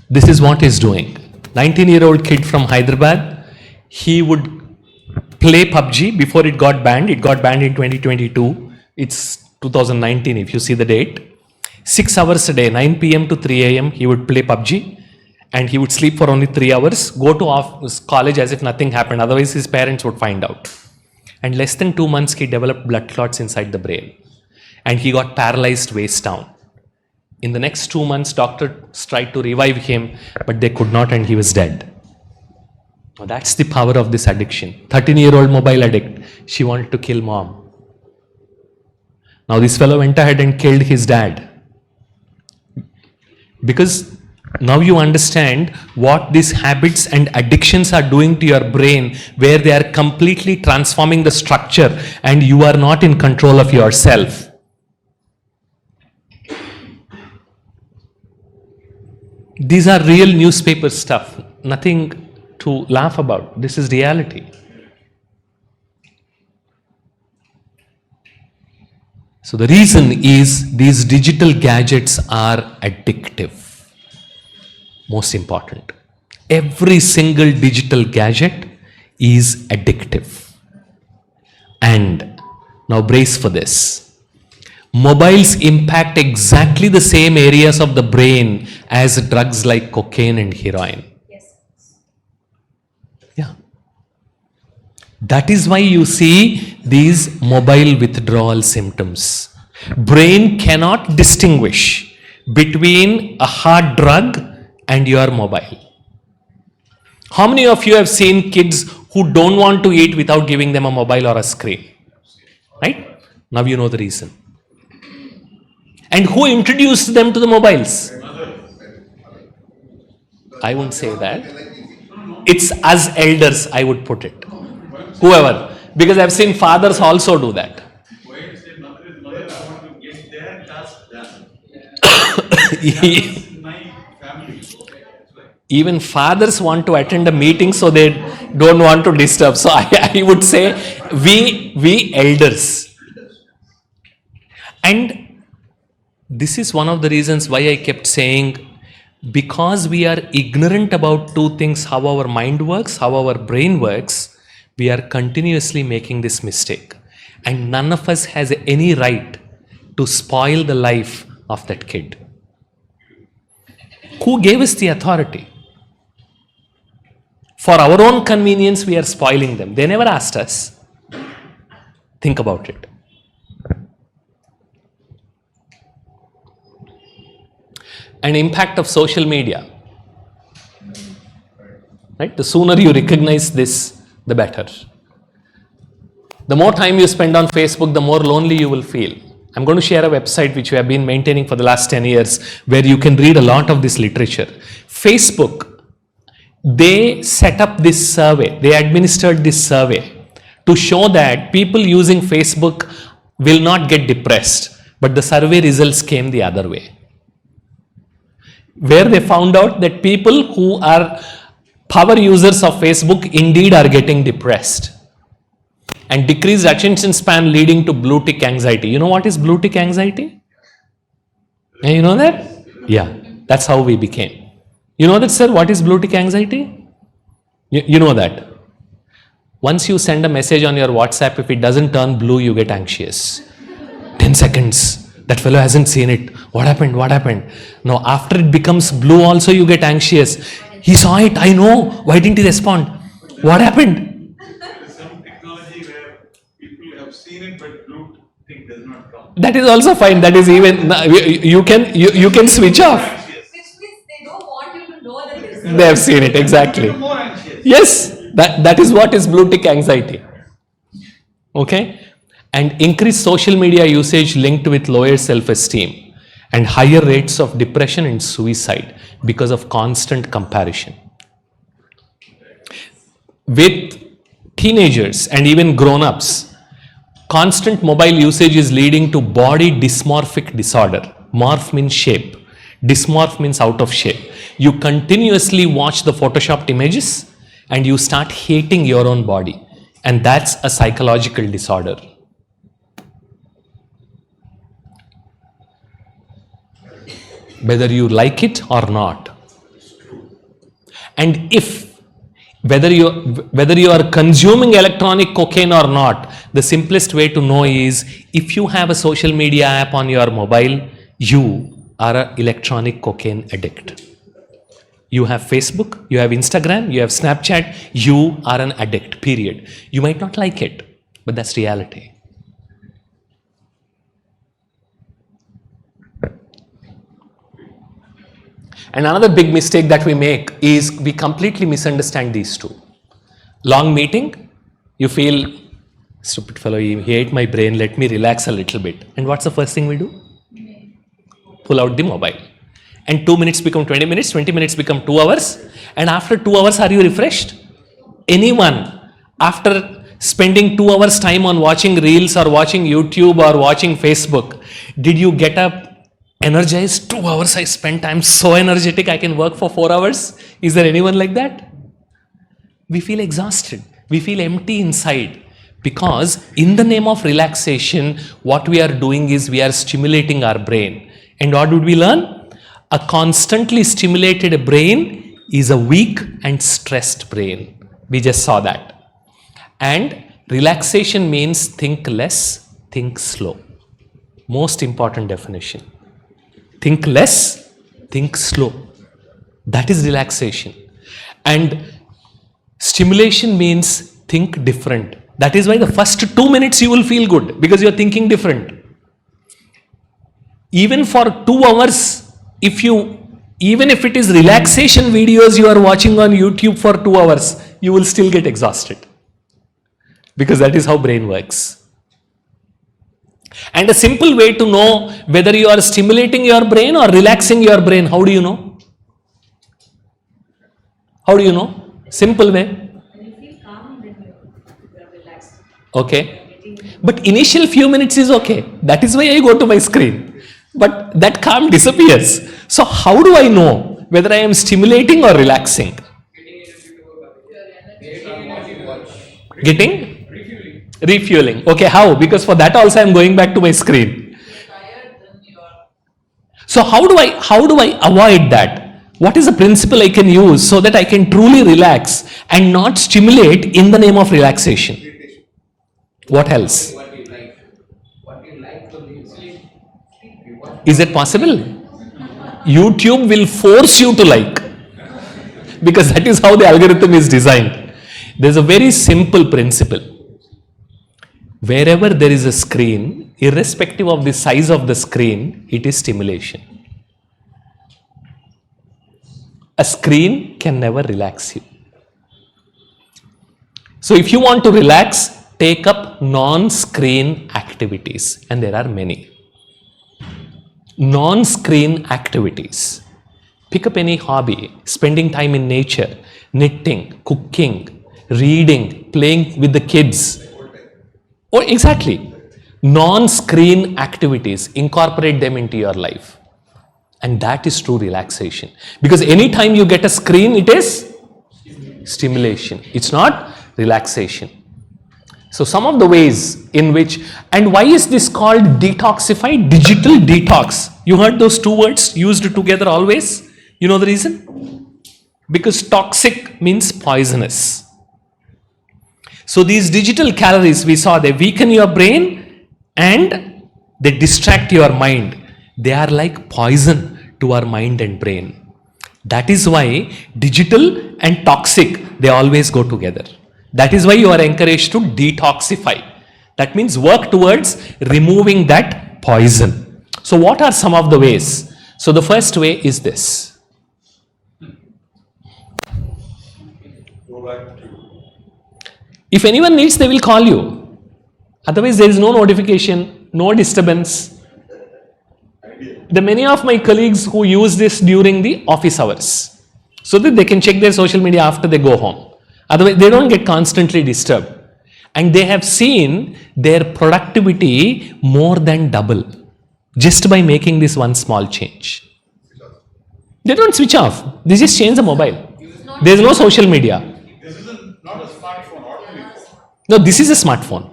B: this is what he's doing. 19-year-old kid from Hyderabad, he would play PUBG before it got banned. It got banned in 2022. It's 2019 if you see the date. 6 hours a day, 9 p.m. to 3 a.m. he would play PUBG, and he would sleep for only 3 hours, go to college as if nothing happened. Otherwise his parents would find out. And less than 2 months he developed blood clots inside the brain. And he got paralyzed waist down. In the next 2 months, doctors tried to revive him, but they could not, and he was dead. Now that's the power of this addiction. 13-year-old mobile addict. She wanted to kill mom. Now this fellow went ahead and killed his dad. Because now you understand what these habits and addictions are doing to your brain, where they are completely transforming the structure and you are not in control of yourself. These are real newspaper stuff, nothing to laugh about. This is reality. So the reason is these digital gadgets are addictive. Most important. Every single digital gadget is addictive. And now brace for this. Mobiles impact exactly the same areas of the brain as drugs like cocaine and heroin.
E: Yes.
B: Yeah. That is why you see these mobile withdrawal symptoms. Brain cannot distinguish between a hard drug and your mobile. How many of you have seen kids who don't want to eat without giving them a mobile or a screen? Right? Now you know the reason. And who introduced them to the mobiles? I won't say that. It's us elders, I would put it. Whoever. Because I've seen fathers also do that.
C: Why you say mother is mother, I want to get their task done. My family.
B: Even fathers want to attend a meeting, so they don't want to disturb. So I would say we elders. And this is one of the reasons why I kept saying, because we are ignorant about two things, how our mind works, how our brain works, we are continuously making this mistake. And none of us has any right to spoil the life of that kid. Who gave us the authority? For our own convenience, we are spoiling them. They never asked us. Think about it. An impact of social media. Right? The sooner you recognize this, the better. The more time you spend on Facebook, the more lonely you will feel. I'm going to share a website which we have been maintaining for the last 10 years, where you can read a lot of this literature. Facebook, they set up this survey, they administered this survey to show that people using Facebook will not get depressed, but the survey results came the other way. Where they found out that people who are power users of Facebook indeed are getting depressed. And decreased attention span leading to blue tick anxiety. You know what is blue tick anxiety? You know that? Yeah, that's how we became. You know that, sir? What is blue tick anxiety? You know that. Once you send a message on your WhatsApp, if it doesn't turn blue, you get anxious. 10 seconds. That fellow hasn't seen it. What happened? What happened? Now, after it becomes blue also, you get anxious. He saw it. I know. Why didn't he respond? What happened?
C: Some technology where people have seen it, but blue tick does not come.
B: That is also fine. That is even, you can switch off.
E: Which means they don't want you to know that this is
B: They have seen it, exactly.
C: You're more anxious.
B: Yes, that is what is blue tick anxiety. Okay? And increased social media usage linked with lower self-esteem. and higher rates of depression and suicide because of constant comparison. With teenagers and even grown-ups, constant mobile usage is leading to body dysmorphic disorder. Morph means shape. Dysmorph means out of shape. You continuously watch the photoshopped images and you start hating your own body. And that's a psychological disorder. Whether you like it or not. And whether you are consuming electronic cocaine or not, the simplest way to know is if you have a social media app on your mobile, you are an electronic cocaine addict. You have Facebook, you have Instagram, you have Snapchat, you are an addict, period. You might not like it, but that's reality. And another big mistake that we make is we completely misunderstand these two. Long meeting, you feel, stupid fellow, he ate my brain, let me relax a little bit. And what's the first thing we do? Pull out the mobile. And 2 minutes become 20 minutes, 20 minutes become 2 hours. And after 2 hours, are you refreshed? Anyone, after spending 2 hours time on watching Reels or watching YouTube or watching Facebook, did you get up energized? 2 hours I spent, I'm so energetic, I can work for 4 hours. Is there anyone like that? We feel exhausted. We feel empty inside. Because in the name of relaxation, what we are doing is we are stimulating our brain. And what would we learn? A constantly stimulated brain is a weak and stressed brain. We just saw that. And relaxation means think less, think slow. Most important definition. Think less, think slow. That is relaxation. And stimulation means think different. That is why the first 2 minutes you will feel good because you are thinking different. Even for 2 hours, even if it is relaxation videos you are watching on YouTube for 2 hours, you will still get exhausted. Because that is how brain works. And a simple way to know whether you are stimulating your brain or relaxing your brain, how do you know? How do you know? Simple way.
E: When you feel calm, then you are relaxed.
B: Okay. But initial few minutes is okay. That is why I go to my screen. But that calm disappears. So how do I know whether I am stimulating or relaxing? Getting? Refueling. Okay, how? Because for that also I am going back to my screen. So how do I avoid that? What is the principle I can use so that I can truly relax and not stimulate in the name of relaxation? What else?
F: What you like to sleep.
B: Is it possible? YouTube will force you to like. Because that is how the algorithm is designed. There is a very simple principle. Wherever there is a screen, irrespective of the size of the screen, it is stimulation. A screen can never relax you. So if you want to relax, take up non-screen activities, and there are many. Non-screen activities. Pick up any hobby, spending time in nature, knitting, cooking, reading, playing with the kids. Oh, exactly. Non-screen activities, incorporate them into your life. And that is true relaxation. Because anytime you get a screen, it is stimulation. It's not relaxation. So some of the ways in which, and why is this called detoxify? Digital detox. You heard those two words used together always? You know the reason? Because toxic means poisonous. So these digital calories we saw, they weaken your brain and they distract your mind. They are like poison to our mind and brain. That is why digital and toxic, they always go together. That is why you are encouraged to detoxify. That means work towards removing that poison. So what are some of the ways? So the first way is this.
C: Go back to
B: If anyone needs, they will call you. Otherwise, there is no notification, no disturbance. The many of my colleagues who use this during the office hours, so that they can check their social media after they go home. Otherwise, they don't get constantly disturbed. And they have seen their productivity more than double just by making this one small change. They don't switch off. They just change the mobile. There is no social media.
C: This is not a smartphone, ordinary phone.
B: No, this is a smartphone.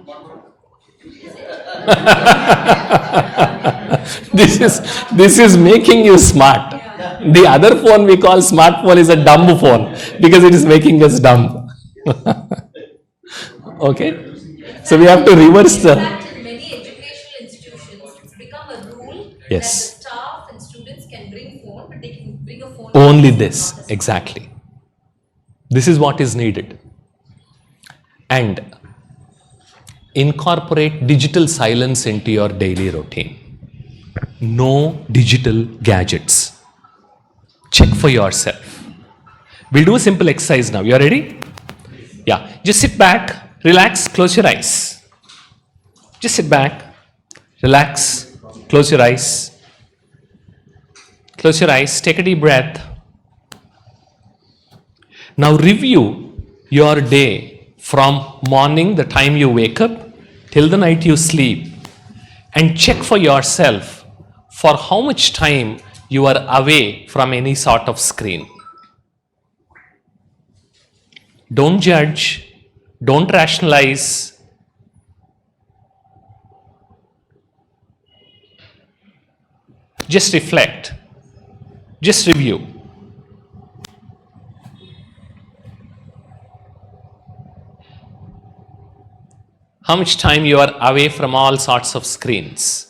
B: This is making you smart. The other phone we call smartphone is a dumb phone because it is making us dumb. Okay? So we have to reverse
E: In
B: the...
E: fact, in many educational institutions, it's become a rule
B: Yes.
E: that the staff and students can bring phone, but they can bring a phone.
B: Only
E: not
B: this.
E: a
B: Exactly. This is what is needed. And incorporate digital silence into your daily routine. No digital gadgets. Check for yourself. We'll do a simple exercise now. You are ready? Yeah. Just sit back, relax, close your eyes. Just sit back, relax, close your eyes. Close your eyes, take a deep breath. Now review your day from morning, the time you wake up, till the night you sleep, and check for yourself for how much time you are away from any sort of screen. Don't judge, don't rationalize. Just reflect, just review. How much time you are away from all sorts of screens.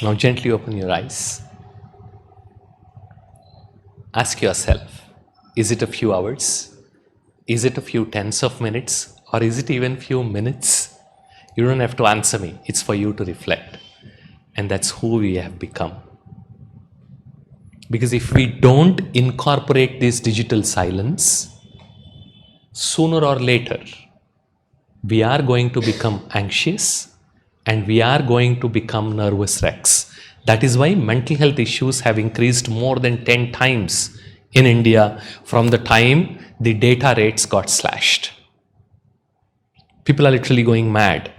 B: Now gently open your eyes. Ask yourself, is it a few hours? Is it a few tens of minutes? Or is it even few minutes? You don't have to answer me. It's for you to reflect. And that's who we have become. Because if we don't incorporate this digital silence, sooner or later, we are going to become anxious and we are going to become nervous wrecks. That is why mental health issues have increased more than 10 times in India from the time the data rates got slashed. People are literally going mad.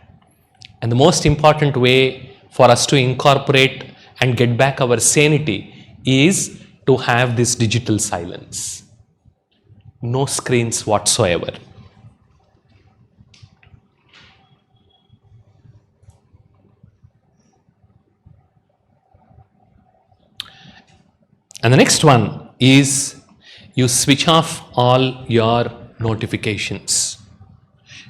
B: And the most important way for us to incorporate and get back our sanity is to have this digital silence. No screens whatsoever. And the next one is you switch off all your notifications.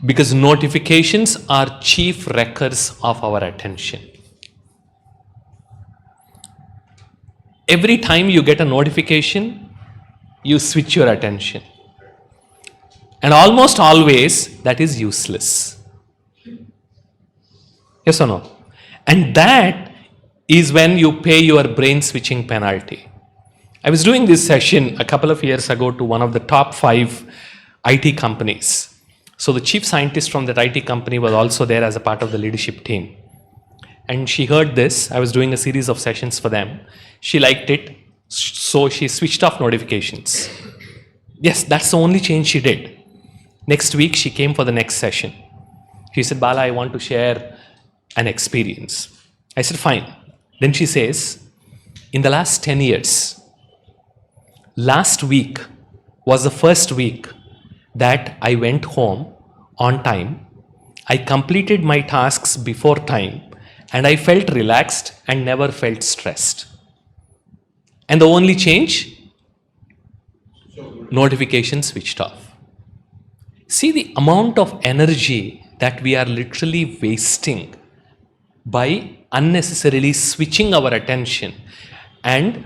B: Because notifications are chief wreckers of our attention. Every time you get a notification, you switch your attention. And almost always, that is useless. Yes or no? And that is when you pay your brain switching penalty. I was doing this session a couple of years ago to one of the top 5 IT companies. So the chief scientist from that IT company was also there as a part of the leadership team. And she heard this. I was doing a series of sessions for them. She liked it. So she switched off notifications. Yes, that's the only change she did. Next week, she came for the next session. She said, Bala, I want to share an experience. I said, fine. Then she says, in the last 10 years, last week was the first week that I went home on time, I completed my tasks before time, and I felt relaxed and never felt stressed. And the only change? Notifications switched off. See the amount of energy that we are literally wasting by unnecessarily switching our attention and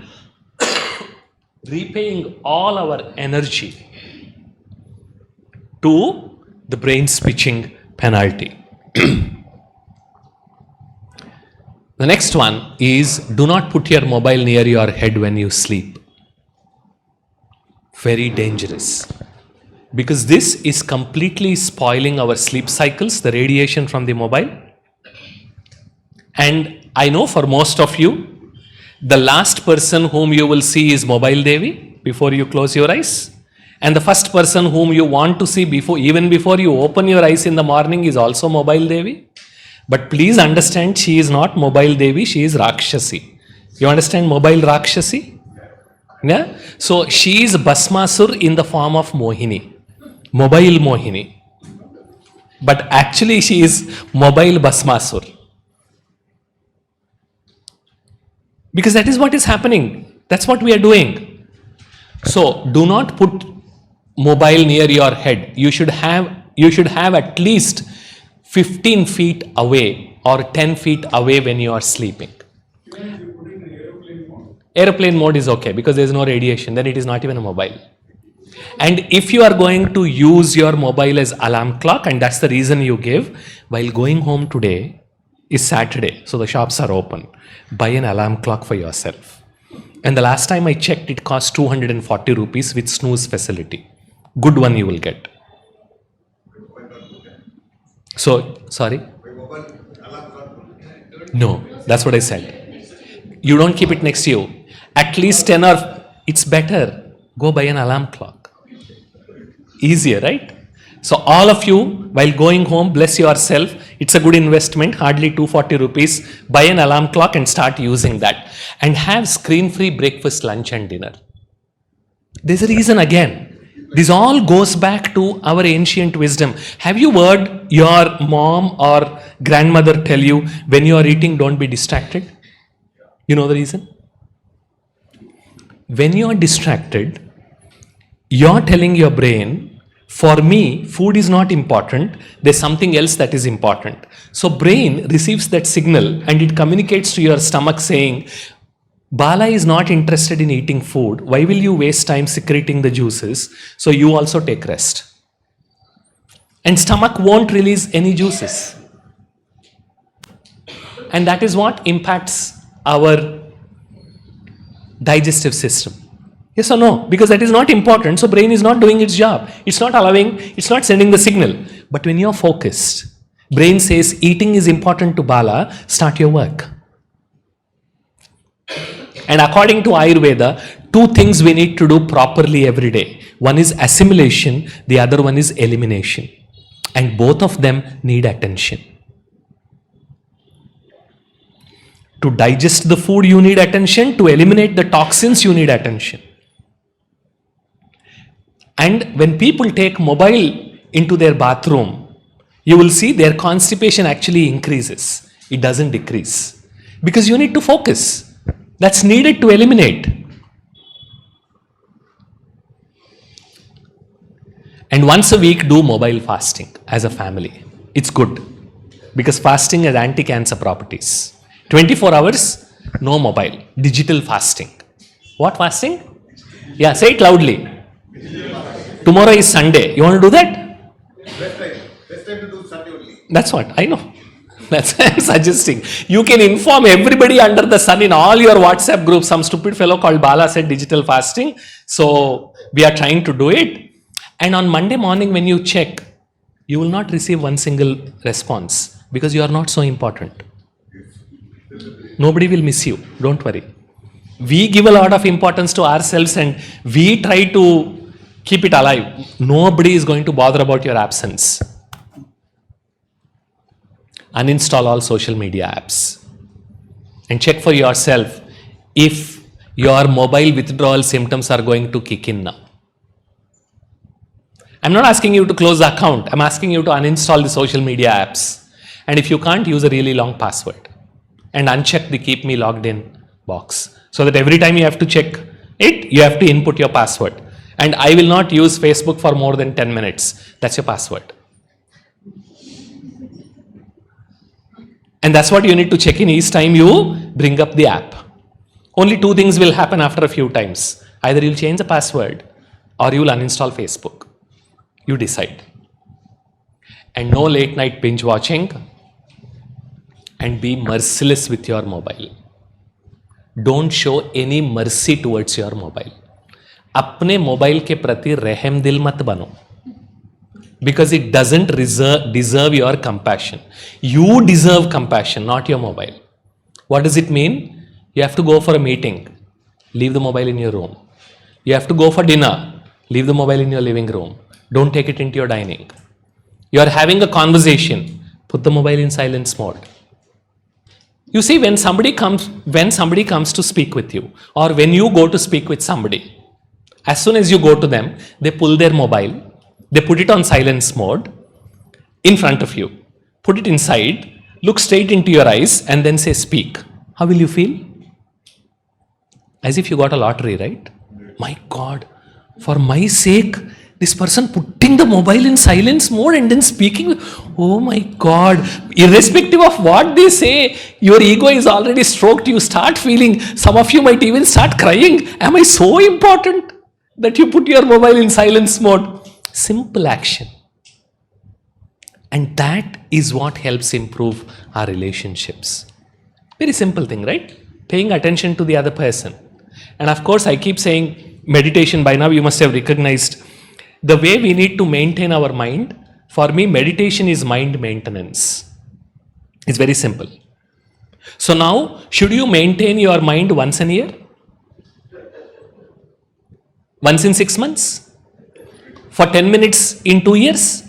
B: repaying all our energy to the brain switching penalty. The next one is do not put your mobile near your head when you sleep. Very dangerous. Because this is completely spoiling our sleep cycles, the radiation from the mobile. And I know for most of you, the last person whom you will see is Mobile Devi before you close your eyes. And the first person whom you want to see even before you open your eyes in the morning is also Mobile Devi. But please understand, she is not Mobile Devi, she is Rakshasi. You understand Mobile Rakshasi? Yeah? So she is Bhasmasur in the form of Mohini. Mobile Mohini. But actually she is Mobile Bhasmasur. Because that is what is happening. That's what we are doing. So do not put mobile near your head. You should have at least 15 feet away or 10 feet away when you are sleeping. Airplane mode is okay because there is no radiation. Then it is not even a mobile. And if you are going to use your mobile as alarm clock, and that's the reason you give, while going home today is Saturday, so the shops are open, buy an alarm clock for yourself. And the last time I checked, it cost 240 rupees with snooze facility. Good one you will get. So, sorry? No, that's what I said. You don't keep it next to you. At least 10 or, it's better. Go buy an alarm clock. Easier, right? So all of you, while going home, bless yourself. It's a good investment, hardly 240 rupees. Buy an alarm clock and start using that. And have screen-free breakfast, lunch and dinner. There's a reason again. This all goes back to our ancient wisdom. Have you heard your mom or grandmother tell you, when you are eating, don't be distracted? You know the reason? When you are distracted, you're telling your brain, for me, food is not important, there's something else that is important. So brain receives that signal and it communicates to your stomach saying, Bala is not interested in eating food. Why will you waste time secreting the juices? So you also take rest. And stomach won't release any juices. And that is what impacts our digestive system. Yes or no? Because that is not important. So brain is not doing its job. It's not allowing, it's not sending the signal. But when you're focused, brain says eating is important to Bala, start your work. And according to Ayurveda, two things we need to do properly every day. One is assimilation, the other one is elimination. And both of them need attention. To digest the food, you need attention. To eliminate the toxins, you need attention. And when people take mobile into their bathroom, you will see their constipation actually increases. It doesn't decrease. Because you need to focus. That's needed to eliminate. And once a week, do mobile fasting as a family. It's good. Because fasting has anti-cancer properties. 24 hours, no mobile. Digital fasting. What fasting? Yeah, say it loudly. Tomorrow is Sunday. You want to do that?
C: Best time to do Sunday only.
B: That's what I know. That's what I'm suggesting. You can inform everybody under the sun in all your WhatsApp groups. Some stupid fellow called Bala said digital fasting. So we are trying to do it. And on Monday morning when you check, you will not receive one single response because you are not so important. Nobody will miss you. Don't worry. We give a lot of importance to ourselves and we try to keep it alive. Nobody is going to bother about your absence. Uninstall all social media apps and check for yourself if your mobile withdrawal symptoms are going to kick in now. I'm not asking you to close the account. I'm asking you to uninstall the social media apps. And if you can't, use a really long password and uncheck the keep me logged in box so that every time you have to check it, you have to input your password. And I will not use Facebook for more than 10 minutes. That's your password. And that's what you need to check in each time you bring up the app. Only two things will happen after a few times. Either you'll change the password or you will uninstall Facebook. You decide. And no late night binge watching. And be merciless with your mobile. Don't show any mercy towards your mobile. अपने mobile के प्रति रहम दिल मत बनो, because it doesn't deserve your compassion. You deserve compassion, not your mobile. What does it mean? You have to go for a meeting, leave the mobile in your room. You have to go for dinner, leave the mobile in your living room. Don't take it into your dining. You are having a conversation, put the mobile in silence mode. You see, when somebody comes to speak with you, or when you go to speak with somebody, as soon as you go to them, they pull their mobile, they put it on silence mode in front of you, put it inside, look straight into your eyes, and then say, speak. How will you feel? As if you got a lottery, right? My God, for my sake, this person putting the mobile in silence mode and then speaking. Oh my God, irrespective of what they say, your ego is already stroked. You start feeling, some of you might even start crying. Am I so important that you put your mobile in silence mode? Simple action. And that is what helps improve our relationships. Very simple thing, right? Paying attention to the other person. And of course, I keep saying meditation. By now you must have recognized the way we need to maintain our mind. For me, meditation is mind maintenance. It's very simple. So now, should you maintain your mind once a year? Once in 6 months? For 10 minutes in 2 years?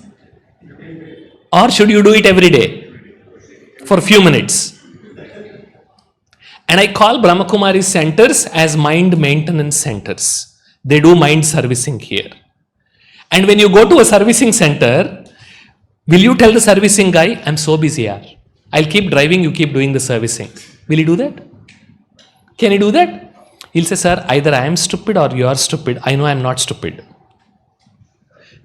B: Or should you do it every day? For a few minutes? And I call Brahma Kumaris centers as mind maintenance centers. They do mind servicing here. And when you go to a servicing center, will you tell the servicing guy, I'm so busy, yaar. I'll keep driving, you keep doing the servicing. Will he do that? Can he do that? He'll say, sir, either I am stupid or you are stupid. I know I am not stupid.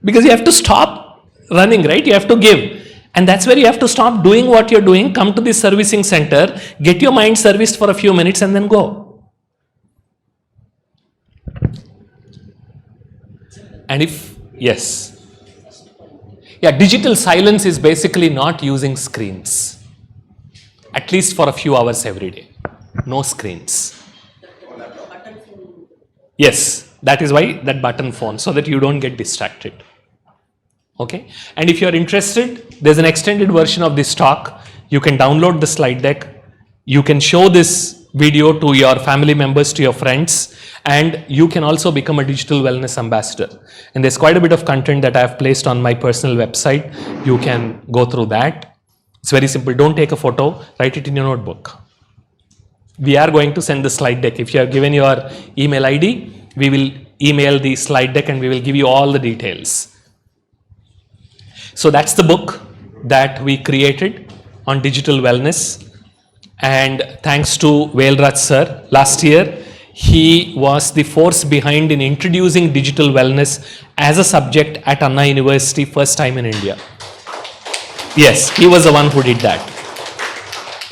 B: Because you have to stop running, right? You have to give. And that's where you have to stop doing what you're doing, come to this servicing center, get your mind serviced for a few minutes and then go. And if, yes. Yeah, digital silence is basically not using screens. At least for a few hours every day. No screens. Yes, that is why that button phone, so that you don't get distracted. Okay, and if you are interested, there's an extended version of this talk. You can download the slide deck. You can show this video to your family members, to your friends, and you can also become a digital wellness ambassador. And there's quite a bit of content that I have placed on my personal website. You can go through that. It's very simple. Don't take a photo, write it in your notebook. We are going to send the slide deck. If you have given your email ID, we will email the slide deck and we will give you all the details. So that's the book that we created on digital wellness. And thanks to Velraj sir, last year, he was the force behind in introducing digital wellness as a subject at Anna University, first time in India. Yes, he was the one who did that.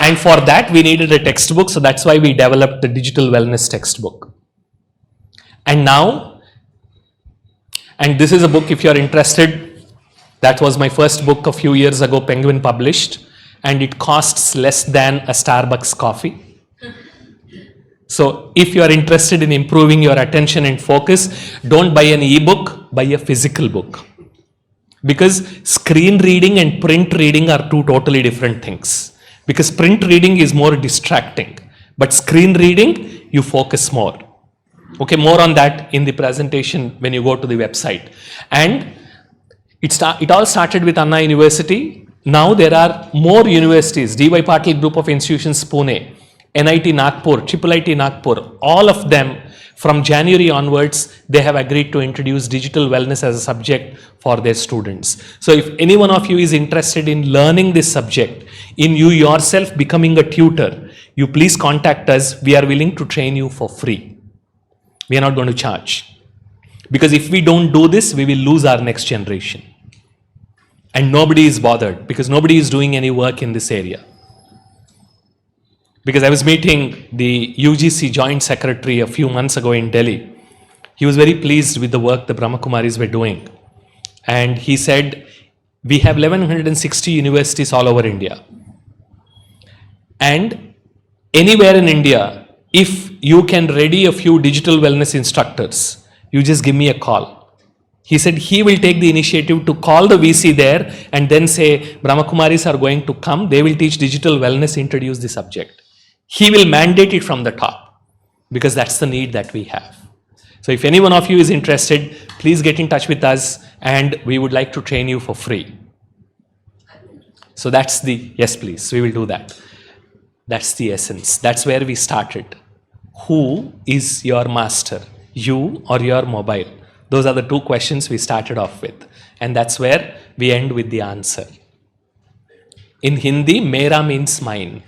B: And for that, we needed a textbook. So that's why we developed the digital wellness textbook. And now, and this is a book, if you're interested, that was my first book a few years ago, Penguin published, and it costs less than a Starbucks coffee. So if you are interested in improving your attention and focus, don't buy an e-book, buy a physical book. Because screen reading and print reading are two totally different things. Because print reading is more distracting, but screen reading, you focus more. Okay, more on that in the presentation when you go to the website. And it all started with Anna University. Now there are more universities, D.Y. Patil Group of Institutions, Pune, NIT Nagpur, IIIT Nagpur, all of them from January onwards, they have agreed to introduce digital wellness as a subject for their students. So if any one of you is interested in learning this subject, in you yourself becoming a tutor, you please contact us. We are willing to train you for free. We are not going to charge. Because if we don't do this, we will lose our next generation. And nobody is bothered because nobody is doing any work in this area. Because I was meeting the UGC Joint Secretary a few months ago in Delhi. He was very pleased with the work the Brahma Kumaris were doing. And he said, we have 1160 universities all over India. And anywhere in India, if you can ready a few digital wellness instructors, You just give me a call. He said he will take the initiative to call the VC there and then say, Brahma Kumaris are going to come. They will teach digital wellness, introduce the subject. He will mandate it from the top because that's the need that we have. So if any one of you is interested, please get in touch with us and we would like to train you for free. So that's the, yes please, we will do that. That's the essence. That's where we started. Who is your master? You or your mobile? Those are the two questions we started off with. And that's where we end with the answer. In Hindi, mera means mine.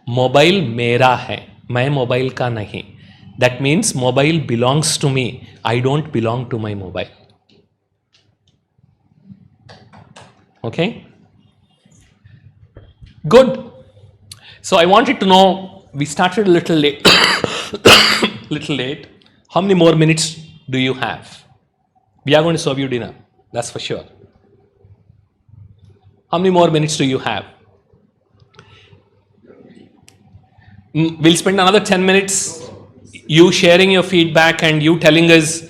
B: Mobile mera hai. Main mobile ka nahi. That means mobile belongs to me. I don't belong to my mobile. Okay? Good. So I wanted to know, we started a little late. Little late. How many more minutes do you have? We are going to serve you dinner. That's for sure. How many more minutes do you have? We'll spend another 10 minutes, you sharing your feedback and you telling us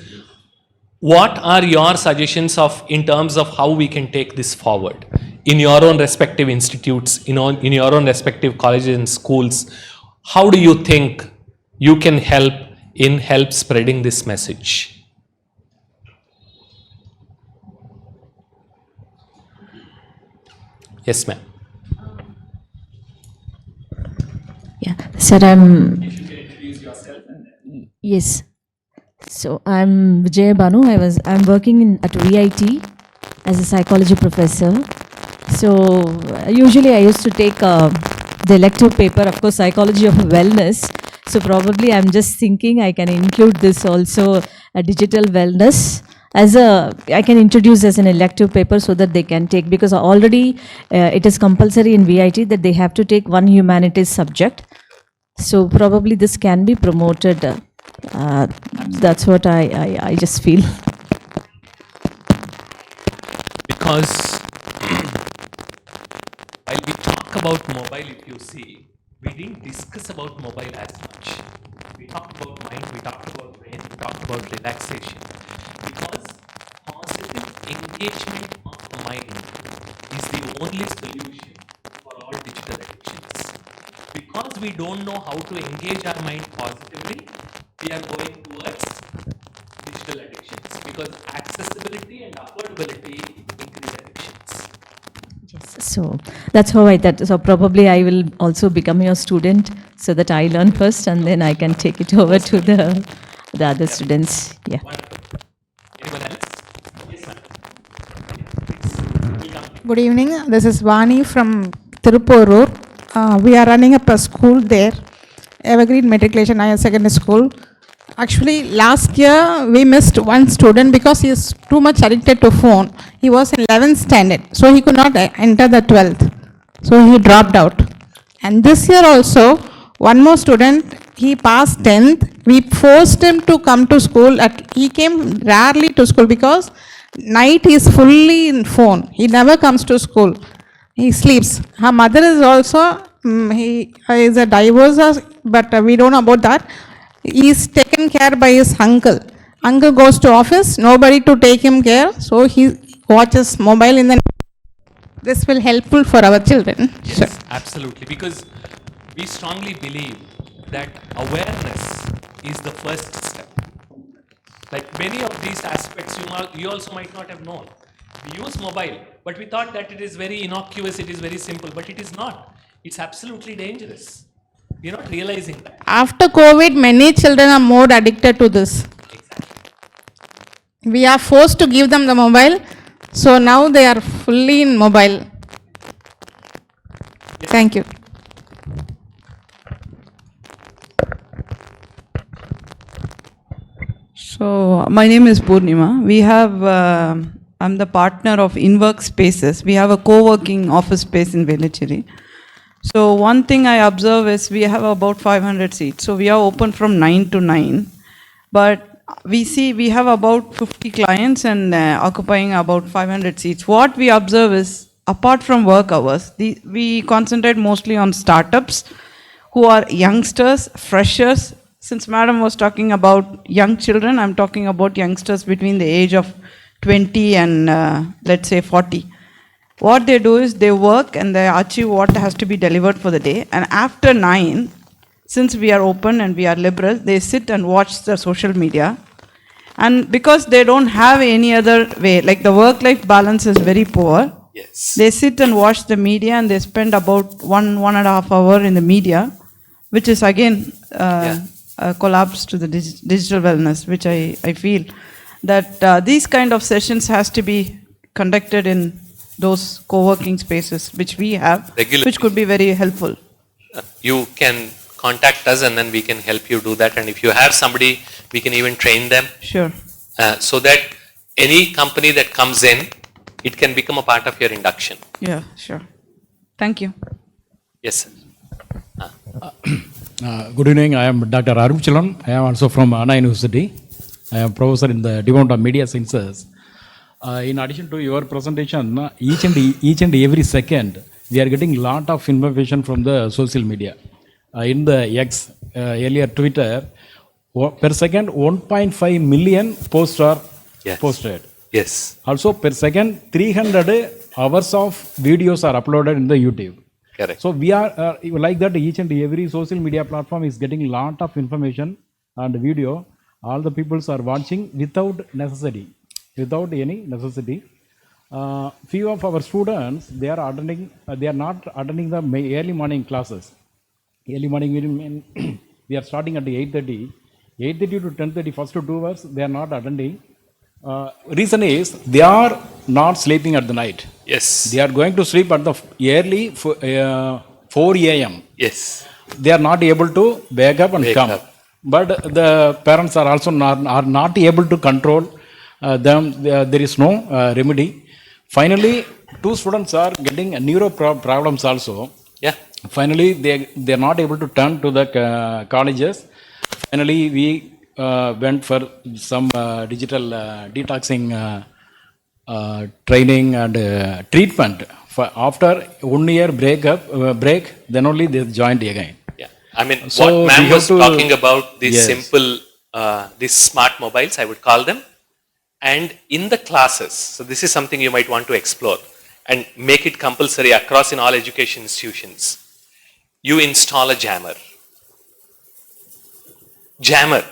B: what are your suggestions of in terms of how we can take this forward in your own respective institutes, in your own respective colleges and schools. How do you think you can help spreading this message? Yes, ma'am.
G: Yeah, sir,
B: If you can introduce yourself.
G: yes. So I'm Vijay Banu. I'm working at VIT as a psychology professor. So usually I used to take the elective paper, of course, psychology of wellness. So probably I'm just thinking I can include this also, a digital wellness. I can introduce as an elective paper so that they can take, because already it is compulsory in VIT that they have to take one humanities subject. So probably this can be promoted. That's what I just feel.
B: Because while we talk about mobile, if you see, we didn't discuss about mobile as much. We talked about mind, we talked about brain, we talked about relaxation. Because positive engagement of the mind is the only solution for all digital addictions. Because we don't know how to engage our mind positively, we are going towards digital addictions. Because accessibility and affordability increase addictions.
G: Yes. So that's how I thought. So probably I will also become your student so that I learn first and then I can take it over to the other students. Yeah.
B: Wonderful. Anyone else? Yes, ma'am. Please. Welcome.
H: Good evening. This is Vani from Tirupurur. We are running up a school there, Evergreen Matriculation Higher Secondary School. Actually, last year we missed one student because he is too much addicted to phone. He was in 11th standard, so he could not enter the 12th. So he dropped out. And this year also, one more student, he passed 10th. We forced him to come to school. He came rarely to school because night he is fully in phone. He never comes to school. He sleeps. Her mother is also, he is a divorce, but we don't know about that. He is taken care by his uncle. Uncle goes to office, nobody to take him care, so he watches mobile in the. This will helpful for our children.
B: Yes,
H: Sure.
B: absolutely. Because we strongly believe that awareness is the first step. Like many of these aspects, you also might not have known. We use mobile, but we thought that it is very innocuous, it is very simple, but it is not. It's absolutely dangerous. We're not realizing that.
H: After COVID, many children are more addicted to this.
B: Exactly.
H: We are forced to give them the mobile, so now they are fully in mobile. Thank you.
I: So, my name is Purnima. We have, I'm the partner of InWork Spaces. We have a co-working office space in Velicheri. So, one thing I observe is we have about 500 seats. So, we are open from 9 to 9. But we see we have about 50 clients and occupying about 500 seats. What we observe is, apart from work hours, we concentrate mostly on startups who are youngsters, freshers, since Madam was talking about young children, I'm talking about youngsters between the age of 20 and let's say 40. What they do is they work and they achieve what has to be delivered for the day. And after 9, since we are open and we are liberal, they sit and watch the social media. And because they don't have any other way, like the work-life balance is very poor.
B: Yes.
I: They sit and watch the media and they spend about 1.5 hours in the media, which is again a collapse to the digital wellness, which I feel that these kind of sessions has to be conducted in those co-working spaces which we have,
B: Regularly.
I: which could be very helpful.
B: You can contact us and then we can help you do that. And if you have somebody, we can even train them.
I: Sure.
B: So that any company that comes in, it can become a part of your induction.
I: Yeah, sure. Thank you.
B: Yes, sir.
J: Good evening. I am Dr. Aruchalan. I am also from Anna University. I am professor in the Department of Media Sciences. In addition to your presentation, each and every second, we are getting lot of information from the social media. In the X, earlier Twitter, per second 1.5 million posts are posted.
B: Yes.
J: Also per second 300 hours of videos are uploaded in the YouTube.
B: Correct.
J: So we are like that, each and every social media platform is getting lot of information and video. All the peoples are watching without necessity, without any necessity. Few of our students, they are not attending the early morning classes. Early morning meeting, we are starting at 8:30. 8:30 to 10:30, first 2 hours, they are not attending. Reason is, they are not sleeping at the night.
B: Yes.
J: They are going to sleep at the early 4 a.m.
B: Yes.
J: They are not able to wake up and come. But the parents are also not able to control them. There is no remedy. Finally, 2 students are getting neuro problems also.
B: Yeah.
J: Finally, they are not able to turn to the colleges. Finally, we went for some digital detoxing training and treatment. After 1 year break, then only they joined again.
B: Yeah. I mean,
J: So
B: what
J: we
B: ma'am
J: have
B: was
J: to-
B: talking about, these
J: Yes.
B: simple, these smart mobiles, I would call them. And in the classes, so this is something you might want to explore and make it compulsory across in all education institutions. You install a jammer. Jammer.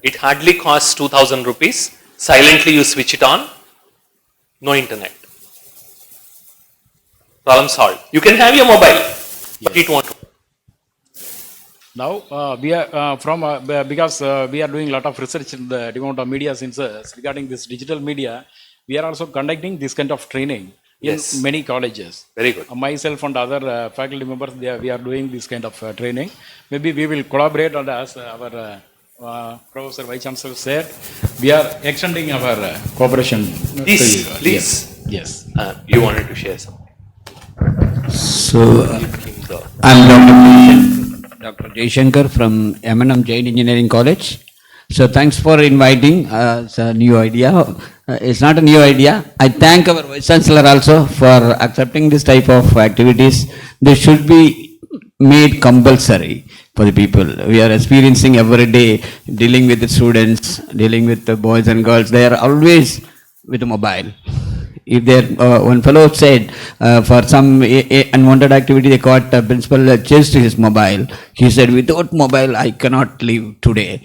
B: It hardly costs 2,000 rupees. Silently you switch it on. No internet. Problem solved. You can have your mobile, but it won't.
J: Now we are because we are doing a lot of research in the Department of Media Sciences regarding this digital media. We are also conducting this kind of training in
B: Yes.
J: many colleges.
B: Very good.
J: Myself and other faculty members, we are doing this kind of training. Maybe we will collaborate, and as our Professor Vice Chancellor said, we are extending our cooperation.
B: Please,
J: to you.
B: please.
J: Yes.
B: You wanted to share something.
F: So, I'm Dr. Jaishankar from M&M Jain Engineering College. So, thanks for inviting. It's a new idea. It's not a new idea. I thank our Vice Chancellor also for accepting this type of activities. They should be made compulsory for the people. We are experiencing every day, dealing with the students, dealing with the boys and girls. They are always with the mobile. If there, one fellow said for some unwanted activity, they caught principal chased his mobile. He said, without mobile, I cannot live today.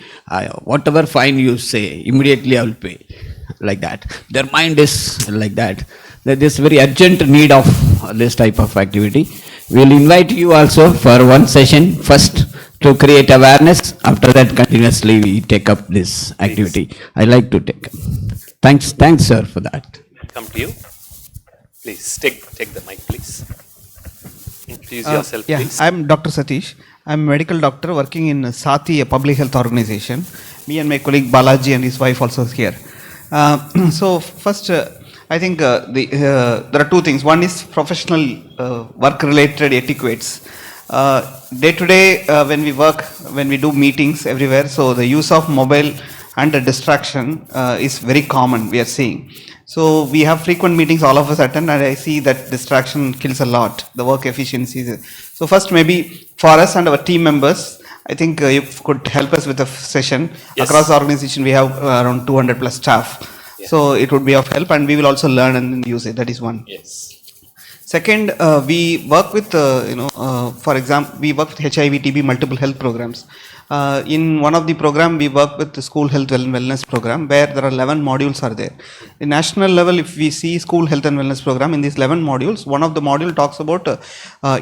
F: Whatever fine you say, immediately I will pay. Like that. Their mind is like that. There is very urgent need of this type of activity. We will invite you also for one session first to create awareness. After that, continuously we take up this activity. I like to take. Thanks, sir, for that.
B: Come to you. Please take the mic, please. Introduce yourself,
K: Yeah,
B: please.
K: I'm Dr. Satish. I'm a medical doctor working in Sati, a public health organization. Me and my colleague Balaji and his wife also is here. So first, I think there are 2 things. One is professional work-related etiquettes. Day to day, when we work, when we do meetings everywhere, so the use of mobile and the distraction is very common, we are seeing. So we have frequent meetings, all of us attend, and I see that distraction kills a lot, the work efficiency. So first maybe for us and our team members, I think you could help us with a session.
B: Yes.
K: Across the organization, we have around 200 plus staff.
B: Yeah.
K: So it would be of help, and we will also learn and use it. That is one.
B: Yes.
K: Second, we work with, for example, we work with HIV, TB, multiple health programs. In one of the program, we work with the school health and wellness program, where there are 11 modules are there. In national level, if we see school health and wellness program, in these 11 modules, one of the module talks about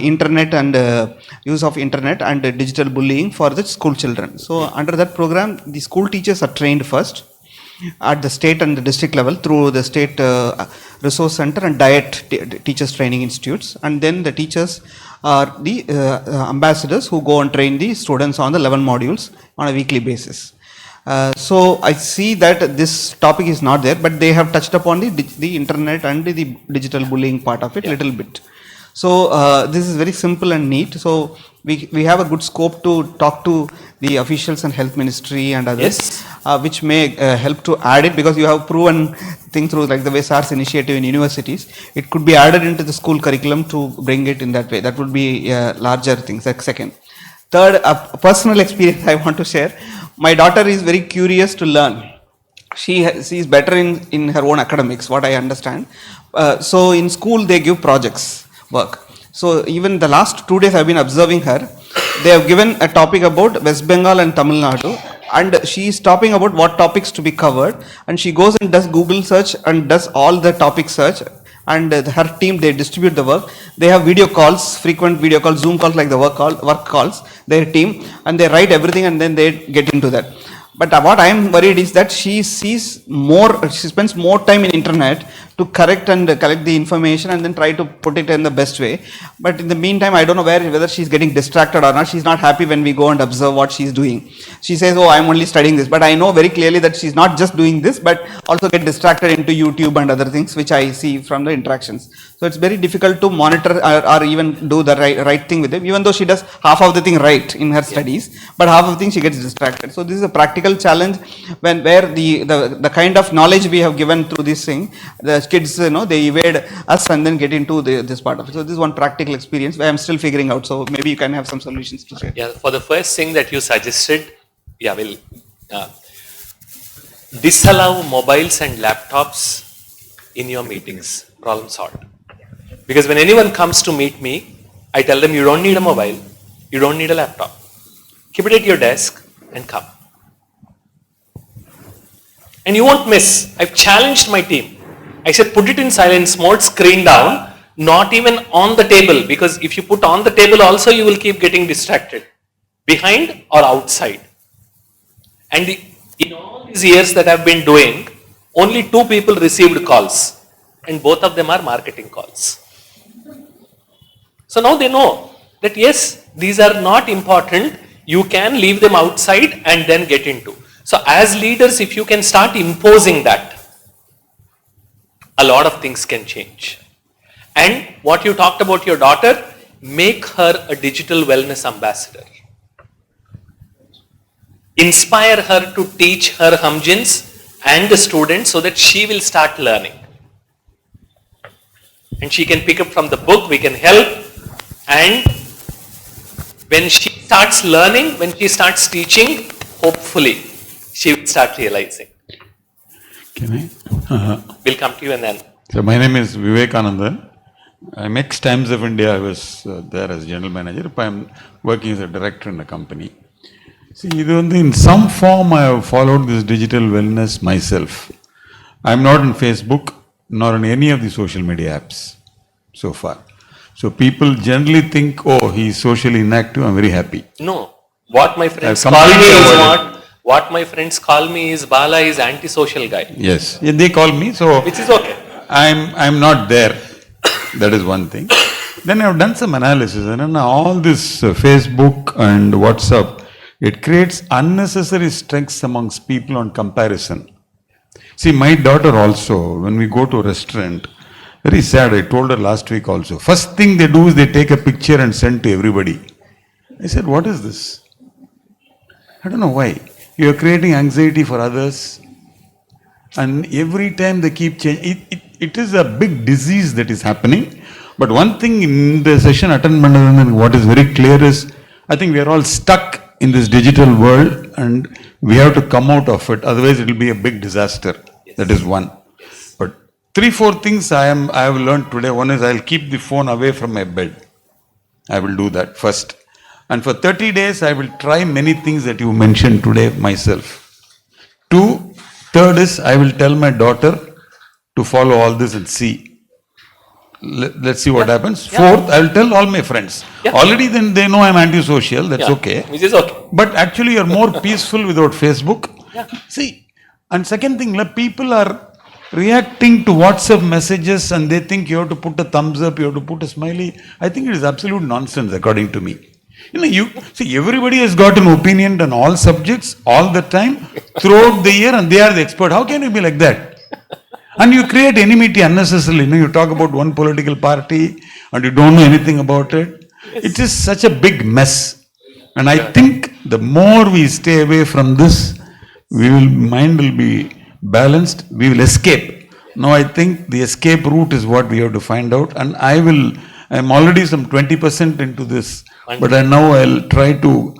K: internet and use of internet and digital bullying for the school children. So under that program, the school teachers are trained first at the state and the district level through the state resource center and diet teachers training institutes, and then the teachers are the ambassadors who go and train the students on the 11 modules on a weekly basis. So I see that this topic is not there, but they have touched upon the internet and the digital bullying part of it little bit. So this is very simple and neat. So we have a good scope to talk to the officials and health ministry and others, which may help to add it, because you have proven thing through like the way SARS initiative in universities. It could be added into the school curriculum to bring it in that way. That would be larger things. Like second. Third, a personal experience I want to share. My daughter is very curious to learn. She is better in her own academics, what I understand. So in school they give projects work. So even the last 2 days I've been observing her. They have given a topic about West Bengal and Tamil Nadu, and she is talking about what topics to be covered, and she goes and does Google search and does all the topic search, and her team, they distribute the work. They have video calls, frequent video calls, Zoom calls, like the work calls, their team, and they write everything and then they get into that. But what I am worried is that she spends more time in internet to collect the information and then try to put it in the best way. But in the meantime, I don't know whether she's getting distracted or not. She's not happy when we go and observe what she's doing. She says, oh, I'm only studying this. But I know very clearly that she's not just doing this, but also get distracted into YouTube and other things, which I see from the interactions. So it's very difficult to monitor or even do the right thing with them, even though she does half of the thing right in her studies, but half of the thing she gets distracted. So this is a practical challenge where the kind of knowledge we have given through this thing, the kids, they evade us and then get into this part of it. So this is one practical experience where I'm still figuring out. So maybe you can have some solutions to share.
B: Yeah, for the first thing that you suggested, we'll disallow mobiles and laptops in your meetings. Problem solved. Because when anyone comes to meet me, I tell them you don't need a mobile, you don't need a laptop. Keep it at your desk and come. And you won't miss. I've challenged my team. I said put it in silence mode, screen down, not even on the table, because if you put on the table also you will keep getting distracted, behind or outside. And in all these years that I've been doing, only 2 people received calls, and both of them are marketing calls. So now they know that yes, these are not important, you can leave them outside and then get into. So as leaders, if you can start imposing that, a lot of things can change. And what you talked about your daughter, make her a digital wellness ambassador. Inspire her to teach her Hamjins and the students so that she will start learning. And she can pick up from the book, we can help. And when she starts learning, when she starts teaching, hopefully she will start realizing.
L: Can I?
B: We'll come to you and then.
L: So my name is Vivekanandan. I'm ex-Times of India. I was there as general manager. I'm working as a director in the company. See, in some form I have followed this digital wellness myself. I'm not on Facebook nor on any of the social media apps so far. So people generally think, oh, he's socially inactive. I'm very happy.
B: No. What my friends call me is what my friends call me is Bala is anti-social guy.
L: Yes. Yeah, they call me. So
B: which is okay.
L: I'm not there. That is one thing. Then I've done some analysis, and all this Facebook and WhatsApp, it creates unnecessary stress amongst people on comparison. See, my daughter also, when we go to a restaurant, very sad, I told her last week also, first thing they do is they take a picture and send to everybody. I said, what is this? I don't know why. You are creating anxiety for others, and every time they keep changing. It is a big disease that is happening. But one thing in the session attend, what is very clear is, I think we are all stuck in this digital world and we have to come out of it. Otherwise, it will be a big disaster. Yes. That is one. Yes. But 3-4 things I have learned today. One is I'll keep the phone away from my bed. I will do that first. And for 30 days, I will try many things that you mentioned today myself. Third is I will tell my daughter to follow all this and see. Let's see what happens. Fourth, I will tell all my friends. Already then they know I'm antisocial, that's okay.
B: Which is okay.
L: But actually you're more peaceful without Facebook. See, and second thing, people are reacting to WhatsApp messages and they think you have to put a thumbs up, you have to put a smiley. I think it is absolute nonsense according to me. See, everybody has got an opinion on all subjects, all the time, throughout the year and they are the expert. How can you be like that? And you create enmity unnecessarily. You talk about one political party and you don't know anything about it. Yes. It is such a big mess. And I think the more we stay away from this, mind will be balanced, we will escape. Now I think the escape route is what we have to find out. And I'm already some 20% into this. But now I'll try to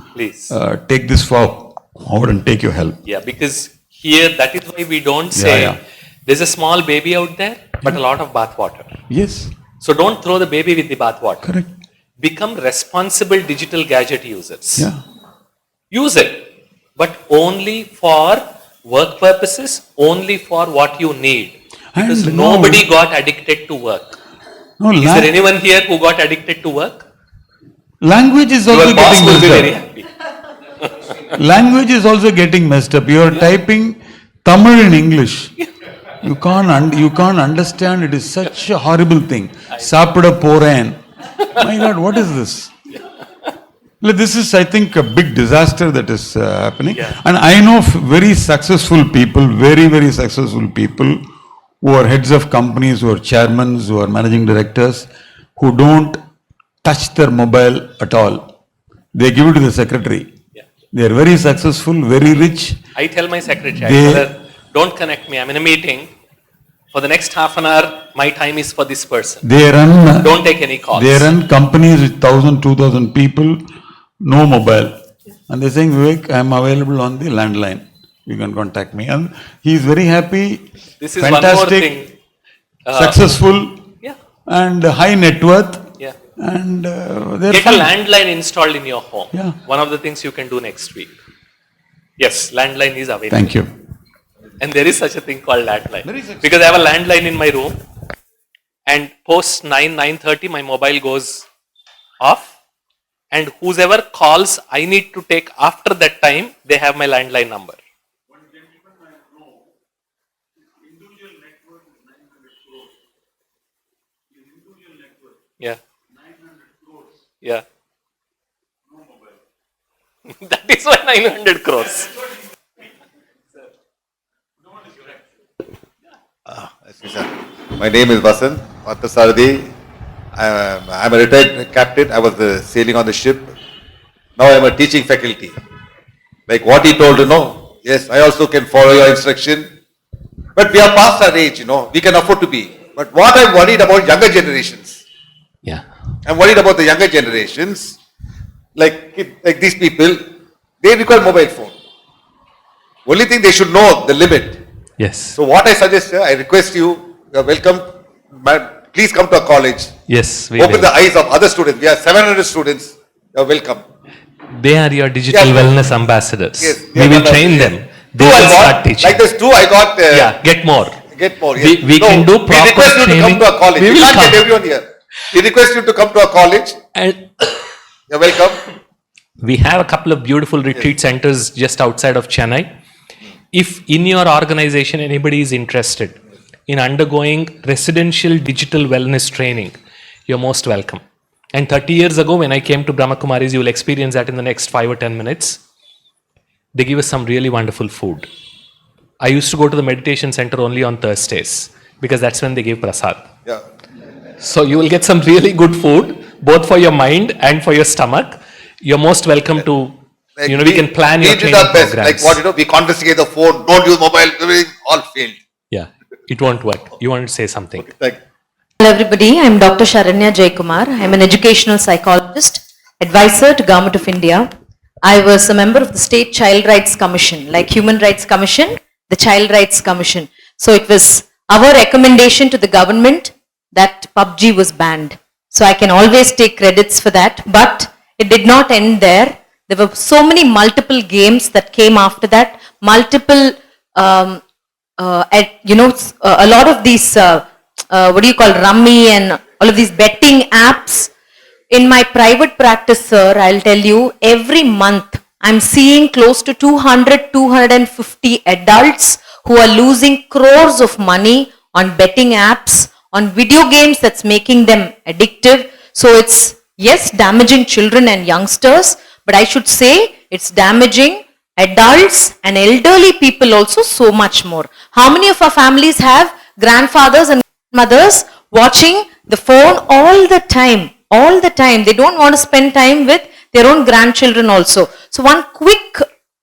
L: take this forward and take your help.
B: Yeah, because here that is why we don't say there's a small baby out there, but a lot of bath water.
L: Yes.
B: So don't throw the baby with the bath water.
L: Correct.
B: Become responsible digital gadget users.
L: Yeah.
B: Use it, but only for work purposes, only for what you need. Because nobody got addicted to work. Is there anyone here who got addicted to work?
L: Language is also getting messed up. Language is also getting messed up. You are typing Tamil in English. You can't understand. It is such a horrible thing. Sapida poren. My God, what is this? This is, I think, a big disaster that is happening. Yeah. And I know very successful people, very, very successful people who are heads of companies, who are chairmen, who are managing directors, who don't touch their mobile at all. They give it to the secretary. Yeah. They are very successful, very rich.
B: I tell my secretary, don't connect me. I'm in a meeting. For the next half an hour, my time is for this person. Don't take any calls.
L: They run companies with 1,000, 2,000 people, no mobile. And they're saying, Vivek, I'm available on the landline. You can contact me. And he's very happy,
B: this is
L: fantastic,
B: one more thing.
L: Successful, and high net worth.
B: Yeah.
L: And
B: get a landline installed in your home. Yeah. One of the things you can do next week. Yes, landline is available.
L: Thank you.
B: And there is such a thing called landline. Because I have a landline in my room and post 9:30 my mobile goes off and whoever calls I need to take after that time, they have my landline number.
C: One gentleman I know, his individual net worth is 900 crores. His individual net worth.
B: Yeah.
C: 900 crores.
B: Yeah.
C: No mobile.
B: That is why 900 crores.
M: Excuse me, sir. My name is Vasant Parthasarathy. I'm a retired captain. I was sailing on the ship. Now I'm a teaching faculty. Like what he told, yes, I also can follow your instruction. But we are past our age, we can afford to be. But what I'm worried about younger generations.
B: Yeah.
M: I'm worried about the younger generations. Like these people, they require mobile phone. Only thing they should know the limit.
B: Yes.
M: So what I suggest, I request you are welcome, please come to our college.
B: Yes,
M: we Open the eyes of other students. We have 700 students. You are welcome.
B: They are your digital wellness ambassadors.
M: Yes,
B: we will train them. They will start teaching.
M: Like this too, I got...
B: get more.
M: Get more, yes.
B: We can do proper
M: we request you
B: training.
M: to come to our college. We can't get everyone here. We request you to come to our college.
B: And
M: you're welcome.
B: We have a couple of beautiful retreat centers just outside of Chennai. If in your organization anybody is interested in undergoing residential digital wellness training, you're most welcome. And 30 years ago when I came to Brahma Kumaris, you will experience that in the next 5 or 10 minutes. They give us some really wonderful food. I used to go to the meditation center only on Thursdays because that's when they give prasad.
M: Yeah.
B: So you will get some really good food, both for your mind and for your stomach. You're most welcome to, we can plan your training programs.
M: Like what, we confiscate the phone, don't use mobile, everything, all failed.
B: Yeah, it won't work. You want to say something?
M: Okay,
N: Hello everybody, I am Dr. Sharanya Jaykumar. I am an educational psychologist, advisor to Government of India. I was a member of the State Child Rights Commission, like Human Rights Commission, the Child Rights Commission. So it was our recommendation to the government that PUBG was banned. So I can always take credits for that, but it did not end there. There were so many multiple games that came after that, multiple, a lot of these, rummy and all of these betting apps. In my private practice, sir, I'll tell you, every month I'm seeing close to 250 adults who are losing crores of money on betting apps, on video games that's making them addictive. So it's, yes, damaging children and youngsters, but I should say it's damaging adults and elderly people also so much more. How many of our families have grandfathers and mothers watching the phone all the time? All the time. They don't want to spend time with their own grandchildren also. So one quick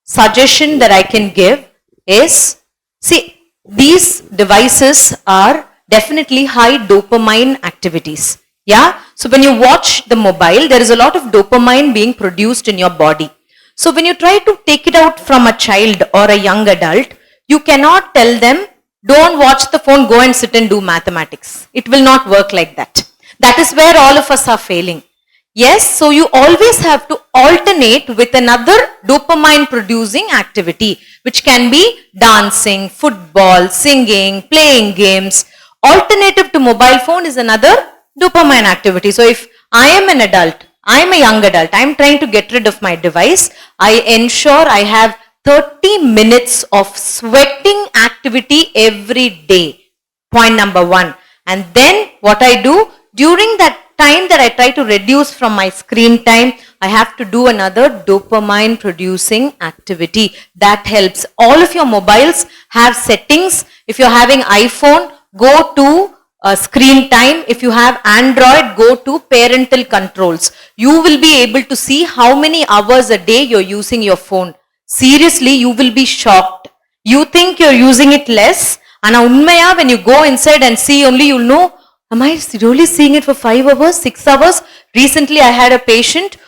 N: suggestion that I can give is, see, these devices are definitely high dopamine activities. Yeah. So when you watch the mobile, there is a lot of dopamine being produced in your body. So when you try to take it out from a child or a young adult, you cannot tell them, don't watch the phone, go and sit and do mathematics. It will not work like that. That is where all of us are failing. Yes, so you always have to alternate with another dopamine producing activity, which can be dancing, football, singing, playing games. Alternative to mobile phone is another dopamine activity. So if I am an adult, I am a young adult, I am trying to get rid of my device, I ensure I have 30 minutes of sweating activity every day. Point number 1. And then what I do, during that time that I try to reduce from my screen time, I have to do another dopamine producing activity. That helps. All of your mobiles have settings. If you're having iPhone, go to screen time. If you have Android, go to parental controls. You will be able to see how many hours a day you're using your phone. Seriously, you will be shocked. You think you're using it less, and unmaya, when you go inside and see only, you'll know, am I really seeing it for 5 hours, 6 hours? Recently, I had a patient,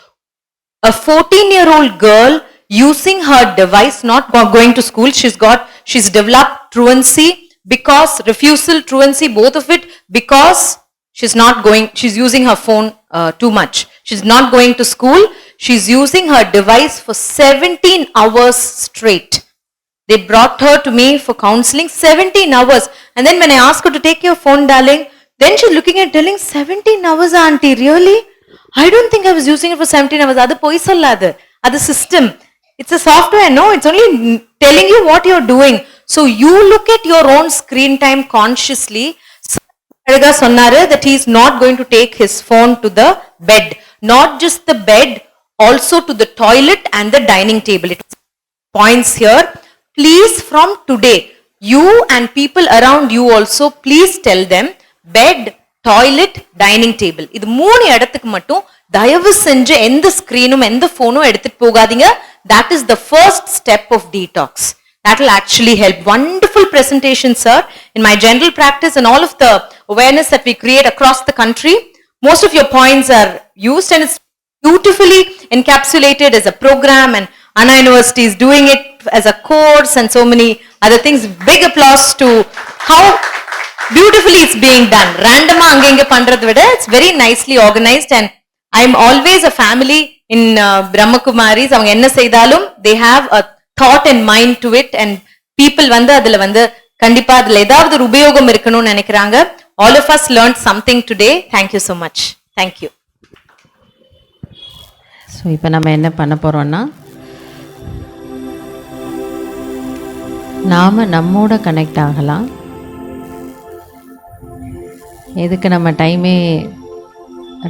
N: a 14-year-old girl using her device, not going to school. She's developed truancy, because refusal, truancy, both of it, because she's using her phone too much. She's not going to school. She's using her device for 17 hours straight. They brought her to me for counseling, 17 hours. And then when I asked her to take your phone, darling, then she's looking at telling, 17 hours, auntie, really? I don't think I was using it for 17 hours. That's the system. It's a software, no? It's only telling you what you're doing. So you look at your own screen time consciously. That he is not going to take his phone to the bed. Not just the bed, also to the toilet and the dining table. It points here. Please, from today, you and people around you also, please tell them, bed, toilet, dining table. இது மூணு இடத்துக்கு மட்டும் தயவு செஞ்சு எந்த ஸ்கிரீனும் எந்த ஃபோனும் எடுத்துட்டு போகாதீங்க. That is the first step of detox. That will actually help. Wonderful presentation, sir. In my general practice and all of the awareness that we create across the country, most of your points are used and it's beautifully encapsulated as a program, and Anna University is doing it as a course and so many other things. Big applause to how beautifully it's being done. Random angenga pandradhu vida, it's very nicely organized, and I'm always a family in Brahma Kumaris. Avanga enna seidalum, they have a thought and mind to it, and people vandu adula vandu kandipa adula edavadhu oru ubayogam irukanu nenikranga. All of us learned something today. Thank you so much. Thank you.
A: So இப்போ நம்ம என்ன பண்ண போறோம்னா, நாம நம்மோட connect ஆகலாம். எதுக்கு நம்ம டைமே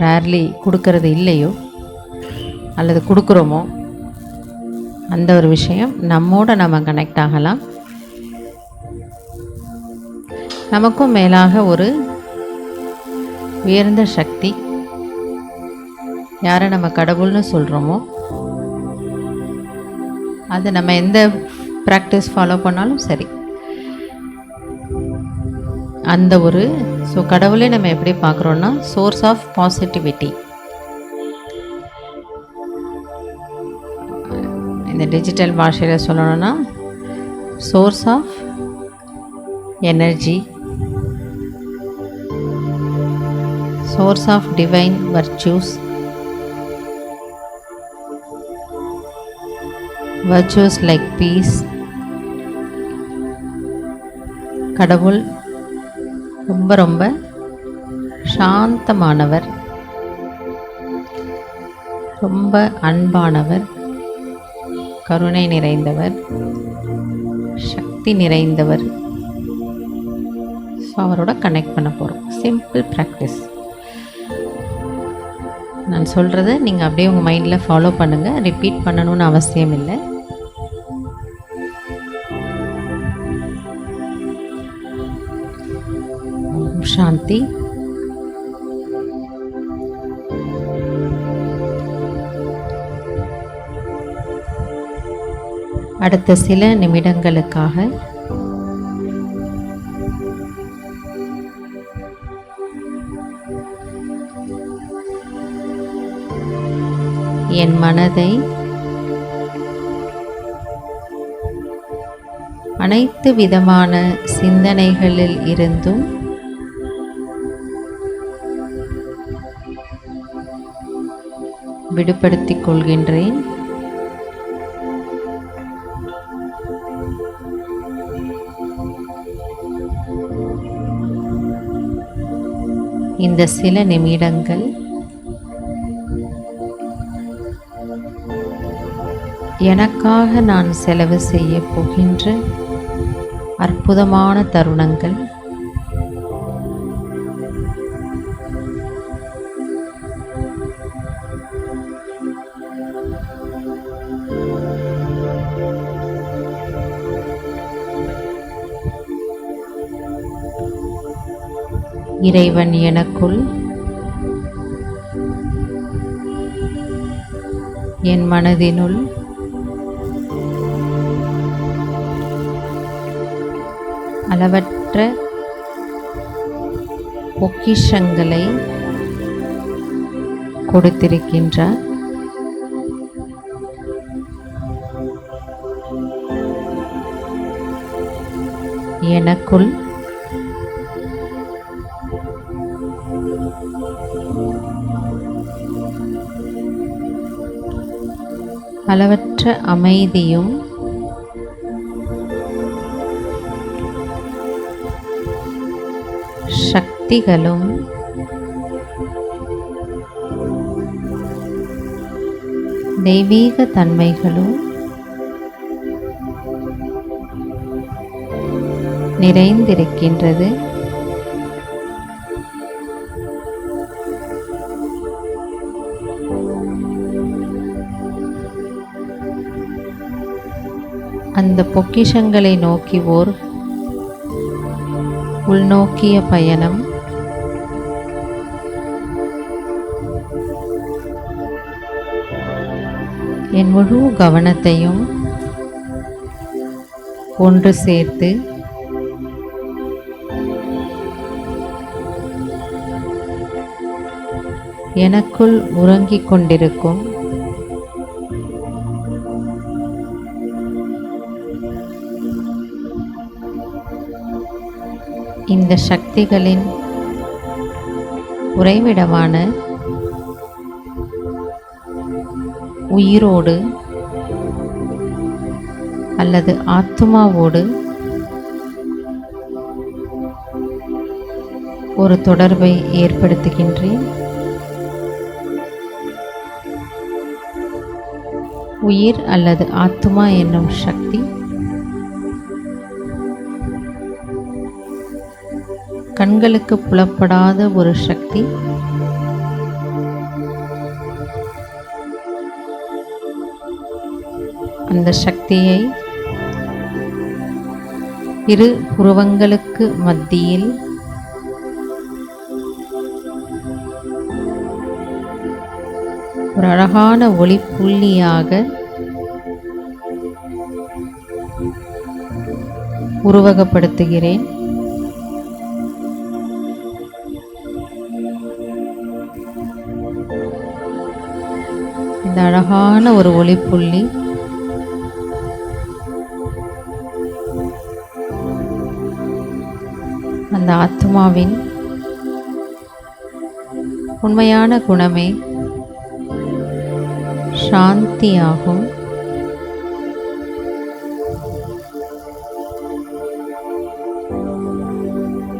A: ரேர்லி கொடுக்கறது இல்லையோ அல்லது கொடுக்குறோமோ அந்த ஒரு விஷயம், நம்மோட நம்ம கனெக்ட் ஆகலாம். நமக்கும் மேலாக ஒரு உயர்ந்த சக்தி, யாரை நம்ம கடவுள்னு சொல்கிறோமோ, அது நம்ம எந்த ப்ராக்டிஸ் ஃபாலோ பண்ணாலும் சரி, அந்த ஒரு கடவுளே நம்ம எப்படி பார்க்குறோன்னா சோர்ஸ் ஆஃப் பாசிட்டிவிட்டி.
O: இந்த டிஜிட்டல் பாஷையில் சொல்லணும்னா source of energy, source of divine virtues, virtues like peace. கடவுள் ரொம்ப ரொம்ப சாந்தமானவர், ரொம்ப அன்பானவர், கருணை நிறைந்தவர், சக்தி நிறைந்தவர். ஸோ அவரோட கனெக்ட் பண்ண போகிறோம். Simple practice. நான் சொல்கிறத நீங்கள் அப்படியே உங்கள் மைண்டில் ஃபாலோ பண்ணுங்கள். ரிப்பீட் பண்ணணும்னு அவசியம் இல்லை. சாந்தி. அடுத்த சில நிமிடங்களுக்காக என் மனதை அனைத்து விதமான சிந்தனைகளில் இருந்தும் விடுபடுத்திக் கொள்கின்றேன். இந்த சில நிமிடங்கள் எனக்காக நான் செலவு செய்ய போகின்ற அற்புதமான தருணங்கள். இறைவன் எனக்குள், என் மனதினுள் அளவற்ற பொக்கிஷங்களை கொடுத்திருக்கின்றார். எனக்குள் அளவற்ற அமைதியும் சக்திகளும் தெய்வீக தன்மைகளும் நிறைந்திருக்கின்றது. அந்த பொக்கிஷங்களை நோக்கி ஓர் உள்நோக்கிய பயணம் என் முழு கவனத்தையும் ஒன்று சேர்த்து எனக்குள் உறங்கிக் கொண்டிருக்கும் இந்த சக்திகளின் உறைவிடமான உயிரோடு அல்லது ஆத்மாவோடு ஒரு தொடர்பை ஏற்படுத்துகின்றேன். உயிர் அல்லது ஆத்மா என்னும் சக்தி கண்களுக்கு புலப்படாத ஒரு சக்தி. அந்த சக்தியை இரு புருவங்களுக்கு மத்தியில் ஒரு அழகான ஒளி புள்ளியாக உருவகப்படுத்துகிறேன். இந்த அழகான ஒரு ஒளிப்புள்ளி அந்த ஆத்மாவின் உண்மையான குணமே சாந்தியாகும்.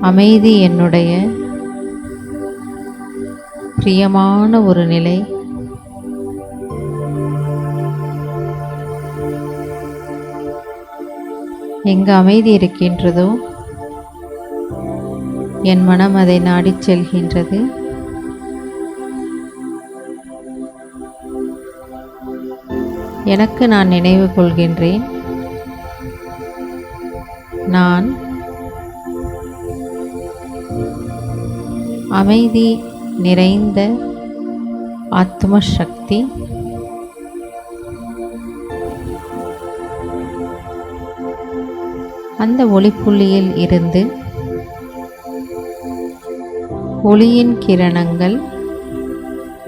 O: அமைதி என்னுடைய பிரியமான ஒரு நிலை. எங்கு அமைதி இருக்கின்றதோ என் மனம் அதை நாடிச் செல்கின்றது. எனக்கு நான் நினைவு கொள்கின்றேன், நான் அமைதி நிறைந்த ஆத்ம சக்தி. அந்த ஒளிப்புள்ளியில் இருந்து ஒளியின் கிரணங்கள்,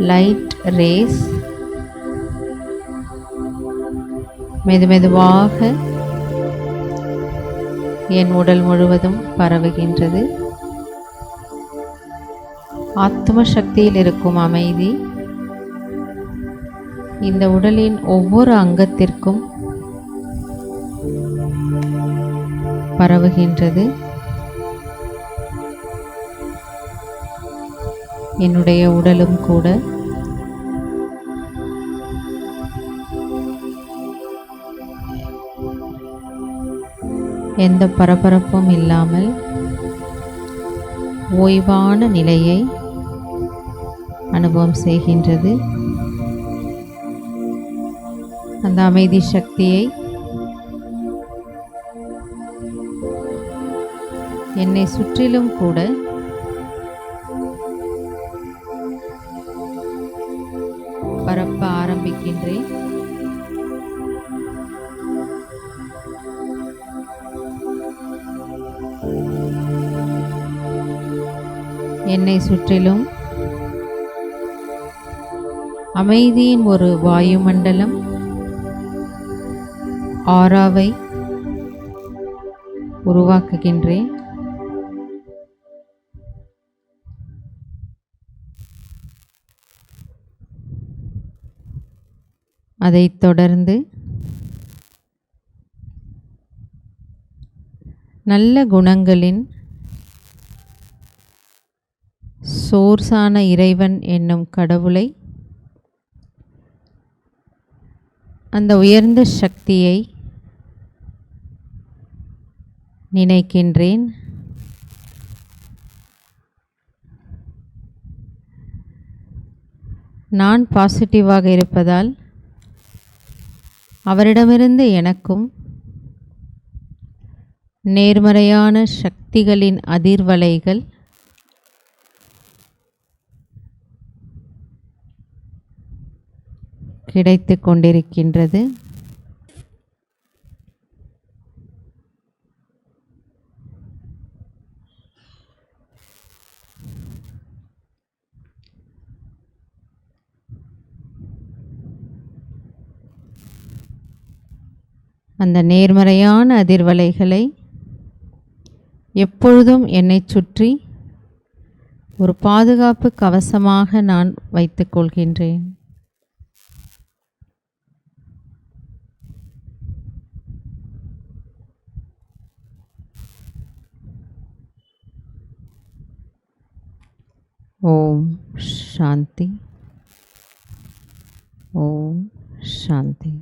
O: லைட் ரேஸ் மெதுமெதுவாக என் உடல் முழுவதும் பரவுகின்றது. ஆத்ம சக்தியில் இருக்கும் அமைதி இந்த உடலின் ஒவ்வொரு அங்கத்திற்கும் பரவுகின்றது. என்னுடைய உடலும் கூட எந்த பரபரப்பும் இல்லாமல் ஓய்வான நிலையை அனுபவம் செய்கின்றது. அந்த அமைதி சக்தியை என்னை சுற்றிலும் கூட பரப்ப ஆரம்பிக்கின்றேன். என்னை சுற்றிலும் அமைதியின் ஒரு வாயுமண்டலம், ஆராவை உருவாக்குகின்றேன். அதைத் தொடர்ந்து நல்ல குணங்களின் சோர்ஸான இறைவன் என்னும் கடவுளை, அந்த உயர்ந்த சக்தியை நினைக்கின்றேன். நான் பாசிட்டிவாக இருப்பதால் அவரிடமிருந்து எனக்கும் நேர்மறையான சக்திகளின் அதிர்வலைகள் கிடைத்து கொண்டிருக்கின்றது. அந்த நேர்மறையான அதிர்வலைகளை எப்பொழுதும் என்னை சுற்றி ஒரு பாதுகாப்பு கவசமாக நான் வைத்துக் கொள்கின்றேன். ஓம் சாந்தி. ஓம் சாந்தி.